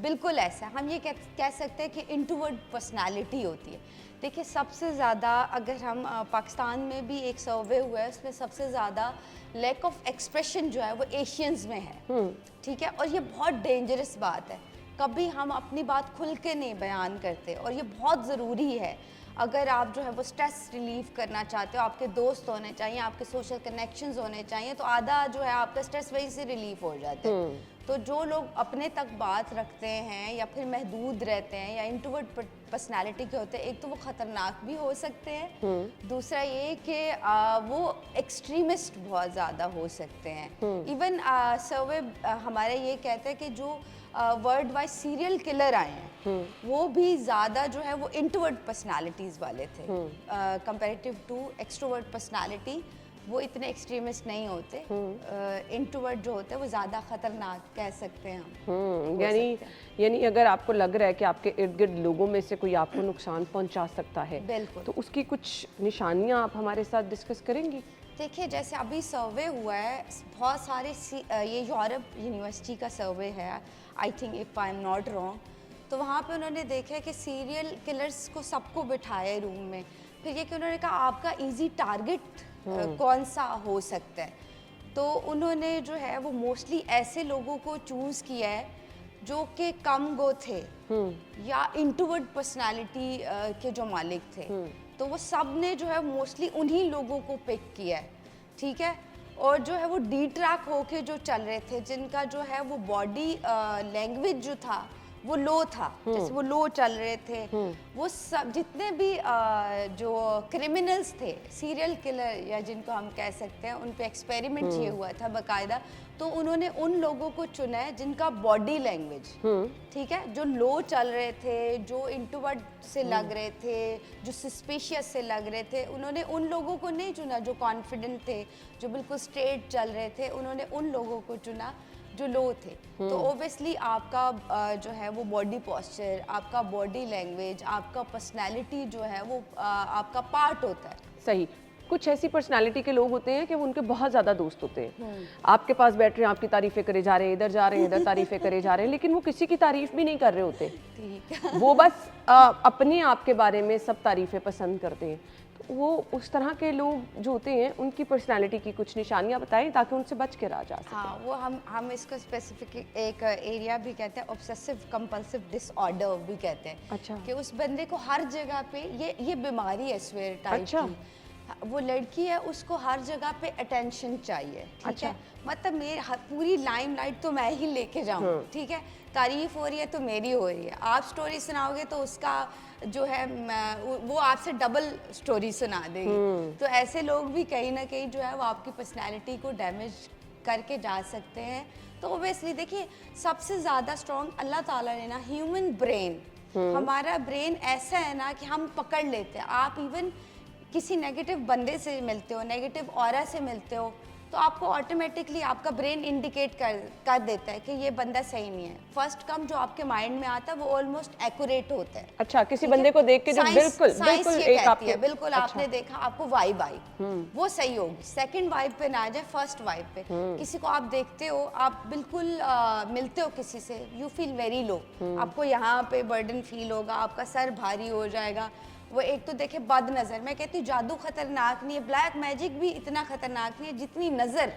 बिल्कुल ऐसा हम ये कह सकते हैं कि इंट्रोवर्ट पर्सनालिटी होती है। देखिए सबसे ज़्यादा अगर हम पाकिस्तान में भी एक सर्वे हुआ है, उसमें सबसे ज़्यादा लैक ऑफ एक्सप्रेशन जो है वो एशियंस में है, ठीक है। और ये बहुत डेंजरस बात है, कभी हम अपनी बात खुल के नहीं बयान करते, और ये बहुत ज़रूरी है। अगर आप जो है वो स्ट्रेस रिलीव करना चाहते हो, आपके दोस्त होने चाहिए, आपके सोशल कनेक्शंस होने चाहिए, तो आधा जो है आपका स्ट्रेस वहीं से रिलीव हो जाता है। तो जो लोग अपने तक बात रखते हैं या फिर महदूद रहते हैं या इंट्रोवर्ट पर्सनालिटी के होते हैं, एक तो वो ख़तरनाक भी हो सकते हैं, दूसरा ये कि वो एक्सट्रीमिस्ट बहुत ज़्यादा हो सकते हैं। इवन सर्वे हमारे ये कहते हैं कि जो वर्ल्ड वाइड सीरियल किलर आए हैं वो भी ज़्यादा जो है वो इंट्रोवर्ट पर्सनालिटीज़ वाले थे कंपैरेटिव टू एक्सट्रोवर्ट पर्सनालिटी। वो इतने एक्सट्रीमिस्ट नहीं होते। इंट्रोवर्ट जो होते हैं वो ज़्यादा खतरनाक कह सकते हैं हम। यानी अगर आपको लग रहा है कि आपके इर्द गिर्द लोगों में से कोई आपको नुकसान पहुंचा सकता है, बिल्कुल, तो उसकी कुछ निशानियां आप हमारे साथ डिस्कस करेंगी? देखिए, जैसे अभी सर्वे हुआ है बहुत सारे ये यूरोप यूनिवर्सिटी का सर्वे है, I think if I am not wrong, तो वहाँ पे उन्होंने देखा है कि सीरियल किलर्स को सबको बिठाए रूम में, फिर ये कि उन्होंने कहा आपका इजी टारगेट कौन सा हो सकता है, तो उन्होंने जो है वो मोस्टली ऐसे लोगों को चूज़ किया है जो कि कम गो थे या इंट्रोवर्ट पर्सनालिटी के जो मालिक थे, तो वो सब ने जो है मोस्टली उन्हीं लोगों को पिक किया है, ठीक है। और जो है वो डी ट्रैक होके जो चल रहे थे, जिनका जो है वो बॉडी लैंग्वेज जो था वो लो था, जैसे वो लो चल रहे थे, वो सब जितने भी जो क्रिमिनल्स थे, सीरियल किलर या जिनको हम कह सकते हैं, उन पे एक्सपेरिमेंट ये हुआ था बाकायदा, तो उन्होंने उन लोगों को चुना है जिनका बॉडी लैंग्वेज, ठीक है, जो लो चल रहे थे, जो इंट्रोवर्ट से लग रहे थे, जो सस्पिशियस से लग रहे थे, उन्होंने उन लोगों को नहीं चुना जो कॉन्फिडेंट थे, जो बिल्कुल स्ट्रेट चल रहे थे, उन्होंने उन लोगों को चुना जो लो थे। तो ओब्वियसली आपका जो है वो बॉडी पोस्चर, आपका बॉडी लैंग्वेज, आपका पर्सनैलिटी जो है वो आपका पार्ट होता है। सही। कुछ ऐसी पर्सनालिटी के लोग होते हैं कि वो उनके बहुत ज़्यादा दोस्त होते हैं, आपके पास बैठ रहे हैं, आपकी तारीफ़ें करे जा रहे हैं, इधर जा रहे हैं, इधर तारीफ़ें करे जा रहे हैं, लेकिन वो किसी की तारीफ़ भी नहीं कर रहे होते, वो बस अपने आप के बारे में सब तारीफ़ें पसंद करते हैं। तो वो उस तरह के लोग जो होते हैं, उनकी पर्सनालिटी की कुछ निशानियां बताएं ताकि उनसे बच के रहा जा सके। हाँ, वो हम इसको स्पेसिफिक एक एरिया भी कहते हैं, ऑब्सेसिव कंपल्सिव डिसऑर्डर भी कहते हैं। अच्छा। कि उस बंदे को हर जगह पे ये बीमारी है स्वेयर टाइप की, वो लड़की है, उसको हर जगह पे अटेंशन चाहिए, ठीक है, मतलब मेरी पूरी लाइमलाइट तो मैं ही लेके जाऊँ, ठीक है, तारीफ हो रही है तो मेरी हो रही है, आप स्टोरी सुनाओगे तो उसका जो है वो आपसे डबल स्टोरी सुना देगी। तो ऐसे लोग भी कहीं ना कहीं जो है वो आपकी पर्सनैलिटी को डैमेज करके जा सकते हैं। तो ओबियसली देखिए, सबसे ज़्यादा स्ट्रॉन्ग अल्लाह ताला ने ना ह्यूमन ब्रेन, हमारा ब्रेन ऐसा है ना कि हम पकड़ लेते हैं। आप इवन किसी नेगेटिव बंदे से मिलते हो, नेगेटिव ऑरा से मिलते हो, तो आपको ऑटोमेटिकली आपका ब्रेन इंडिकेट कर देता है कि ये बंदा सही नहीं है। फर्स्ट कम जो आपके माइंड में आता है वो ऑलमोस्ट एक्यूरेट होता है। अच्छा, किसी बंदे को देख के जो बिल्कुल एक आपके बिल्कुल अच्छा। आपने देखा, आपको वाइब आई, वो सही होगी। सेकंड वाइब पे ना आ जाए, फर्स्ट वाइब पे। किसी को आप देखते हो, आप बिल्कुल मिलते हो किसी से, यू फील वेरी लो, आपको यहाँ पे बर्डन फील होगा, आपका सर भारी हो जाएगा। वो एक तो देखे बद नज़र, मैं कहती हूँ जादू खतरनाक नहीं है, ब्लैक मैजिक भी इतना खतरनाक नहीं है जितनी नज़र।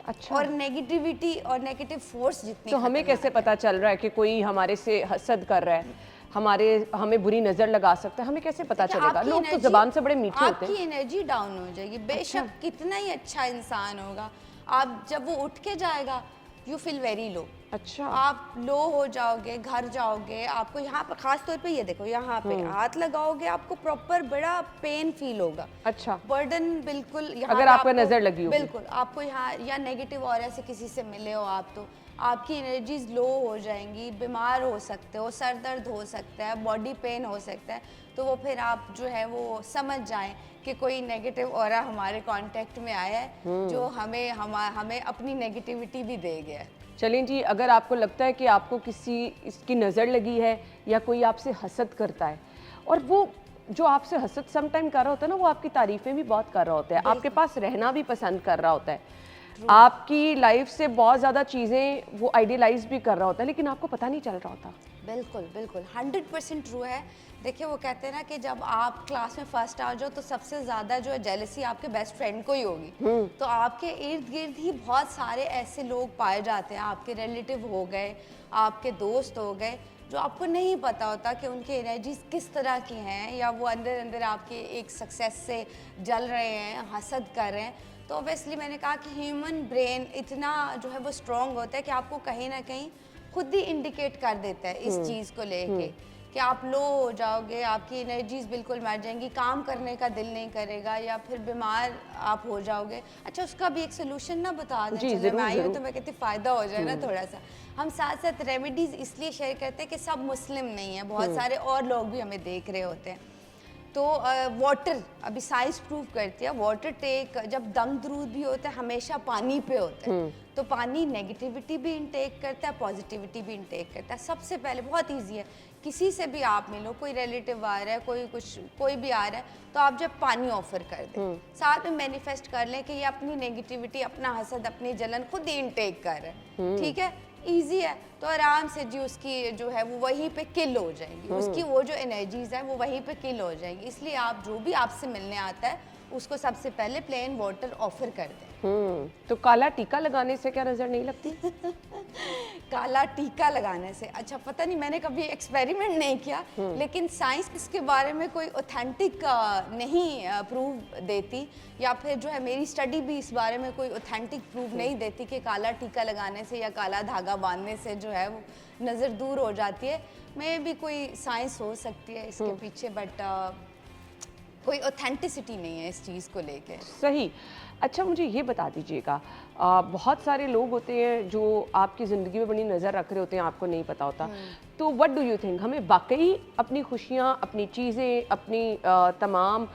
अच्छा। और नेगेटिविटी और नेगेटिव फोर्स जितनी। तो हमें कैसे पता चल रहा है कि कोई हमारे से हसद कर रहा है, हमें बुरी नज़र लगा सकता है, हमें कैसे पता चलेगा? लोग तो ज़बान से बड़े मीठे होते हैं। आपकी एनर्जी डाउन हो जाएगी, बेशक कितना ही अच्छा इंसान होगा, आप जब वो उठ के जाएगा यू फील वेरी लो। अच्छा। आप लो हो जाओगे, घर जाओगे, आपको यहाँ पर खास तौर पे ये देखो, यहाँ पे हाथ लगाओगे आपको प्रॉपर बड़ा पेन फील होगा। अच्छा। बर्डन बिल्कुल यहाँ अगर आपको नजर लगी हो, बिल्कुल आपको यहाँ या नेगेटिव ऑरा से किसी से मिले हो आप, तो आपकी एनर्जीज लो हो जाएंगी, बीमार हो सकते हो, सर दर्द हो सकता है, बॉडी पेन हो सकता है। तो वो फिर आप जो है वो समझ जाएं कि कोई नेगेटिव ऑरा हमारे कांटेक्ट में आया है जो हमें अपनी नेगेटिविटी भी दे गया है। चलें जी, अगर आपको लगता है कि आपको किसी इसकी नज़र लगी है या कोई आपसे हसद करता है, और वो जो आपसे हसद सम टाइम कर रहा होता है ना, वो आपकी तारीफ़ें भी बहुत कर रहा होता है, आपके पास रहना भी पसंद कर रहा होता है, आपकी लाइफ से बहुत ज़्यादा चीज़ें वो आइडियलाइज भी कर रहा होता है, लेकिन आपको पता नहीं चल रहा होता। बिल्कुल बिल्कुल 100% ट्रू है। देखिए, वो कहते हैं ना कि जब आप क्लास में फर्स्ट आ जाओ तो सबसे ज़्यादा जो है जेलसी आपके बेस्ट फ्रेंड को ही होगी। तो आपके इर्द गिर्द ही बहुत सारे ऐसे लोग पाए जाते हैं, आपके रिलेटिव हो गए, आपके दोस्त हो गए, जो आपको नहीं पता होता कि उनकी एनर्जीज किस तरह की हैं, या वो अंदर अंदर आपके एक सक्सेस से जल रहे हैं, हसद कर रहे हैं। तो ऑब्वियसली मैंने कहा कि ह्यूमन ब्रेन इतना जो है वो स्ट्रॉन्ग होता है कि आपको कहीं ना कहीं खुद ही इंडिकेट कर देता है इस चीज़ को लेके कि आप लो हो जाओगे, आपकी एनर्जीज बिल्कुल मर जाएंगी, काम करने का दिल नहीं करेगा, या फिर बीमार आप हो जाओगे। अच्छा, उसका भी एक सोल्यूशन ना बता दें, चलो मैं आई हूँ तो मैं कहती फ़ायदा हो जाए ना थोड़ा सा। हम साथ साथ रेमेडीज़ इसलिए शेयर करते हैं कि सब मुस्लिम नहीं है, बहुत सारे और लोग भी हमें देख रहे होते हैं। तो वाटर अभी साइंस प्रूव करती है, वाटर टेक जब दम दरूद भी होता है हमेशा पानी पे होता है। तो पानी नेगेटिविटी भी इनटेक करता है, पॉजिटिविटी भी इनटेक करता है। सबसे पहले बहुत इजी है, किसी से भी आप मिलो, कोई रिलेटिव आ रहा है, कोई भी आ रहा है, तो आप जब पानी ऑफर कर दें, साथ में मैनिफेस्ट कर लें कि ये अपनी नेगेटिविटी, अपना हसद, अपनी जलन खुद ही इनटेक कर रहा है। ठीक है, इजी है। तो आराम से जी उसकी जो है वो वहीं पे किल हो जाएंगी, उसकी वो जो एनर्जीज है वो वहीं पे किल हो जाएंगी। इसलिए आप जो भी आपसे मिलने आता है उसको सबसे पहले प्लेन वाटर ऑफर कर दें। तो काला टीका लगाने से क्या नजर नहीं लगती? काला टीका लगाने से, अच्छा पता नहीं, मैंने कभी एक्सपेरिमेंट नहीं किया, लेकिन साइंस इसके बारे में कोई ऑथेंटिक नहीं प्रूव देती, या फिर जो है मेरी स्टडी भी इस बारे में कोई ऑथेंटिक प्रूव नहीं देती कि काला टीका लगाने से या काला धागा बांधने से जो है वो नज़र दूर हो जाती है। मे भी कोई साइंस हो सकती है इसके पीछे, बट कोई ऑथेंटिसिटी नहीं है इस चीज़ को लेके। सही। अच्छा, मुझे ये बता दीजिएगा, बहुत सारे लोग होते हैं जो आपकी ज़िंदगी में बड़ी नज़र रख रहे होते हैं, आपको नहीं पता होता। तो व्हाट डू यू थिंक, हमें वाकई अपनी खुशियाँ, अपनी चीज़ें, अपनी तमाम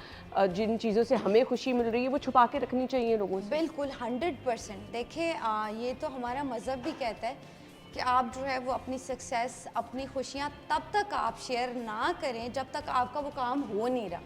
जिन चीज़ों से हमें खुशी मिल रही है वो छुपा के रखनी चाहिए लोगों से? बिल्कुल 100%। देखिए ये तो हमारा मज़हब भी कहता है कि आप जो है वो अपनी सक्सेस, अपनी खुशियाँ तब तक आप शेयर ना करें जब तक आपका वो काम हो नहीं रहा,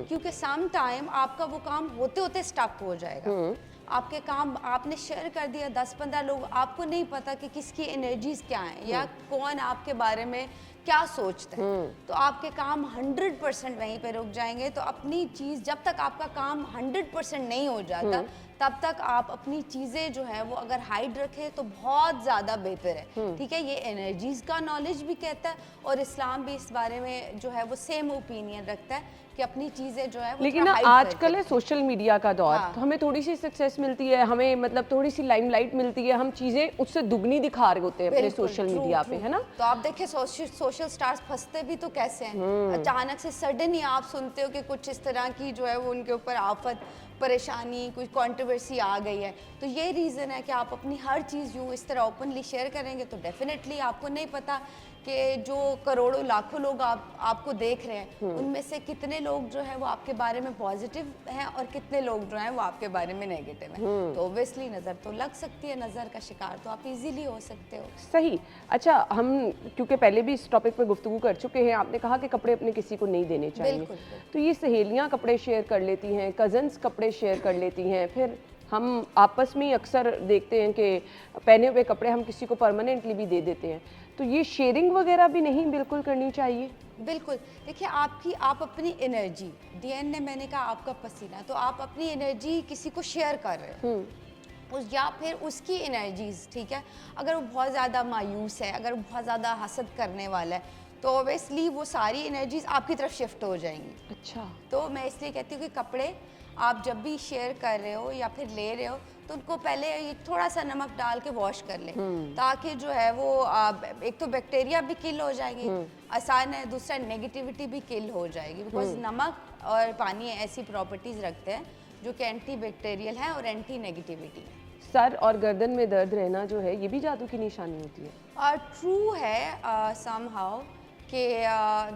क्योंकि सम टाइम आपका वो काम होते होते स्टक हो जाएगा। आपके काम आपने शेयर कर दिया 10-15 लोग, आपको नहीं पता कि किसकी एनर्जीज क्या हैं या कौन आपके बारे में क्या सोचता है, तो आपके काम 100% वहीं पे रुक जाएंगे। तो अपनी चीज़ जब तक आपका काम 100% नहीं हो जाता तब तक आप अपनी चीज़ें जो है वो अगर हाइड रखें तो बहुत ज़्यादा बेहतर है। ठीक है, ये एनर्जीज का नॉलेज भी कहता है और इस्लाम भी इस बारे में जो है वो सेम ओपिनियन रखता है कि अपनी चीज़ें जो है वो लेकिन आजकल है सोशल मीडिया का दौर। हाँ। तो हमें थोड़ी सी सक्सेस मिलती है, हमें मतलब थोड़ी सी लाइमलाइट मिलती है, हम चीज़ें उससे दुगनी दिखा रहे होते हैं अपने सोशल मीडिया पे, है ना? तो आप देखिए सोशल स्टार्स फंसते भी तो कैसे हैं, अचानक से सडन ही आप सुनते हो कि कुछ इस तरह की जो है वो उनके ऊपर आफत, परेशानी, कोई कंट्रोवर्सी आ गई है। तो ये रीज़न है कि आप अपनी हर चीज़ यूँ इस तरह ओपनली शेयर करेंगे तो डेफिनेटली आपको नहीं पता कि जो करोड़ों लाखों लोग आपको देख रहे हैं उनमें से कितने लोग जो है वो आपके बारे में पॉजिटिव हैं और कितने लोग जो हैं वो आपके बारे में नेगेटिव हैं। तो ऑब्वियसली नज़र तो लग सकती है, नज़र का शिकार तो आप इजीली हो सकते हो। सही। अच्छा, हम क्योंकि पहले भी इस टॉपिक पर गुफ्तगू कर चुके हैं, आपने कहा कि कपड़े अपने किसी को नहीं देने चाहिए। बिल्कुल। तो ये सहेलियाँ कपड़े शेयर कर लेती हैं, कज़न्स कपड़े शेयर कर लेती हैं, फिर हम आपस में अक्सर देखते हैं कि पहने हुए कपड़े हम किसी को परमानेंटली भी दे देते हैं। तो ये शेयरिंग वगैरह भी नहीं बिल्कुल करनी चाहिए? बिल्कुल। देखिए आप अपनी एनर्जी, डीएनए मैंने कहा आपका पसीना, तो आप अपनी एनर्जी किसी को शेयर कर रहे हो या फिर उसकी एनर्जीज, ठीक है, अगर वो बहुत ज़्यादा मायूस है, अगर वो बहुत ज़्यादा हसद करने वाला है तो ऑब्वियसली वो सारी एनर्जीज आपकी तरफ शिफ्ट हो जाएंगी। अच्छा। तो मैं इसलिए कहती हूँ कि कपड़े आप जब भी शेयर कर रहे हो या फिर ले रहे हो तो उनको पहले थोड़ा सा नमक डाल के वॉश कर लें, ताकि जो है वो एक तो बैक्टीरिया भी किल हो जाएगी, आसान है, दूसरा नेगेटिविटी भी किल हो जाएगी, बिकॉज नमक और पानी ऐसी प्रॉपर्टीज़ रखते हैं जो कि एंटी बैक्टीरियल है और एंटी नेगेटिविटी है। सर और गर्दन में दर्द रहना जो है ये भी जादू की निशानी होती है? ट्रू है समहाउ कि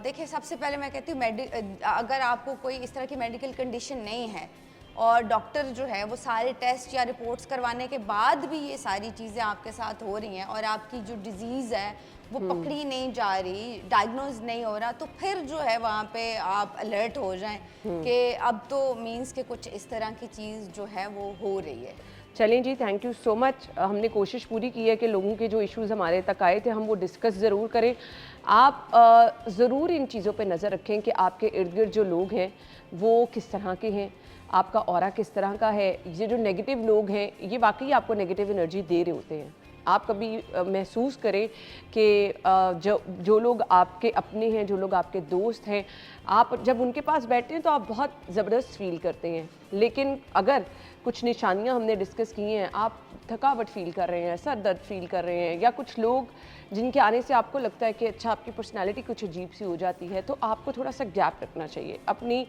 देखिए सबसे पहले मैं कहती हूँ अगर आपको कोई इस तरह की मेडिकल कंडीशन नहीं है और डॉक्टर जो है वो सारे टेस्ट या रिपोर्ट्स करवाने के बाद भी ये सारी चीज़ें आपके साथ हो रही हैं और आपकी जो डिजीज़ है वो पकड़ी नहीं जा रही, डायग्नोज नहीं हो रहा, तो फिर जो है वहाँ पे आप अलर्ट हो जाएं कि अब तो मीन्स के कुछ इस तरह की चीज़ जो है वो हो रही है। चलें जी, थैंक यू सो मच। हमने कोशिश पूरी की है कि लोगों के जो इश्यूज़ हमारे तक आए थे हम वो डिस्कस ज़रूर करें। आप ज़रूर इन चीज़ों पे नज़र रखें कि आपके इर्द गिर्द जो लोग हैं वो किस तरह के हैं, आपका ऑरा किस तरह का है। ये जो नेगेटिव लोग हैं ये वाकई आपको नेगेटिव एनर्जी दे रहे होते हैं। आप कभी महसूस करें कि जो लोग आपके अपने हैं, जो लोग आपके दोस्त हैं, आप जब उनके पास बैठते हैं तो आप बहुत ज़बरदस्त फील करते हैं, लेकिन अगर कुछ निशानियां हमने डिस्कस की हैं, आप थकावट फील कर रहे हैं, सर दर्द फील कर रहे हैं, या कुछ लोग जिनके आने से आपको लगता है कि अच्छा आपकी पर्सनैलिटी कुछ अजीब सी हो जाती है, तो आपको थोड़ा सा गैप रखना चाहिए, अपनी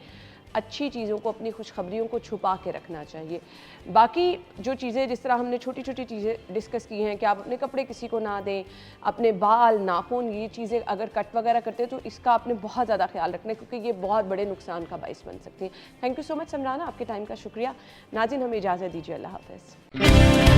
अच्छी चीज़ों को, अपनी खुशखबरियों को छुपा के रखना चाहिए। बाकी जो चीज़ें, जिस तरह हमने छोटी छोटी चीज़ें डिस्कस की हैं कि आप अपने कपड़े किसी को ना दें, अपने बाल, नाखून, ये चीज़ें अगर कट वगैरह करते हैं तो इसका आपने बहुत ज़्यादा ख्याल रखना है, क्योंकि ये बहुत बड़े नुकसान का बाइस बन सकती है। Thank you so much Samrana, आपके टाइम का शुक्रिया। नाज़रीन, हमें इजाज़त दीजिए, अल्लाह हाफ़िज़।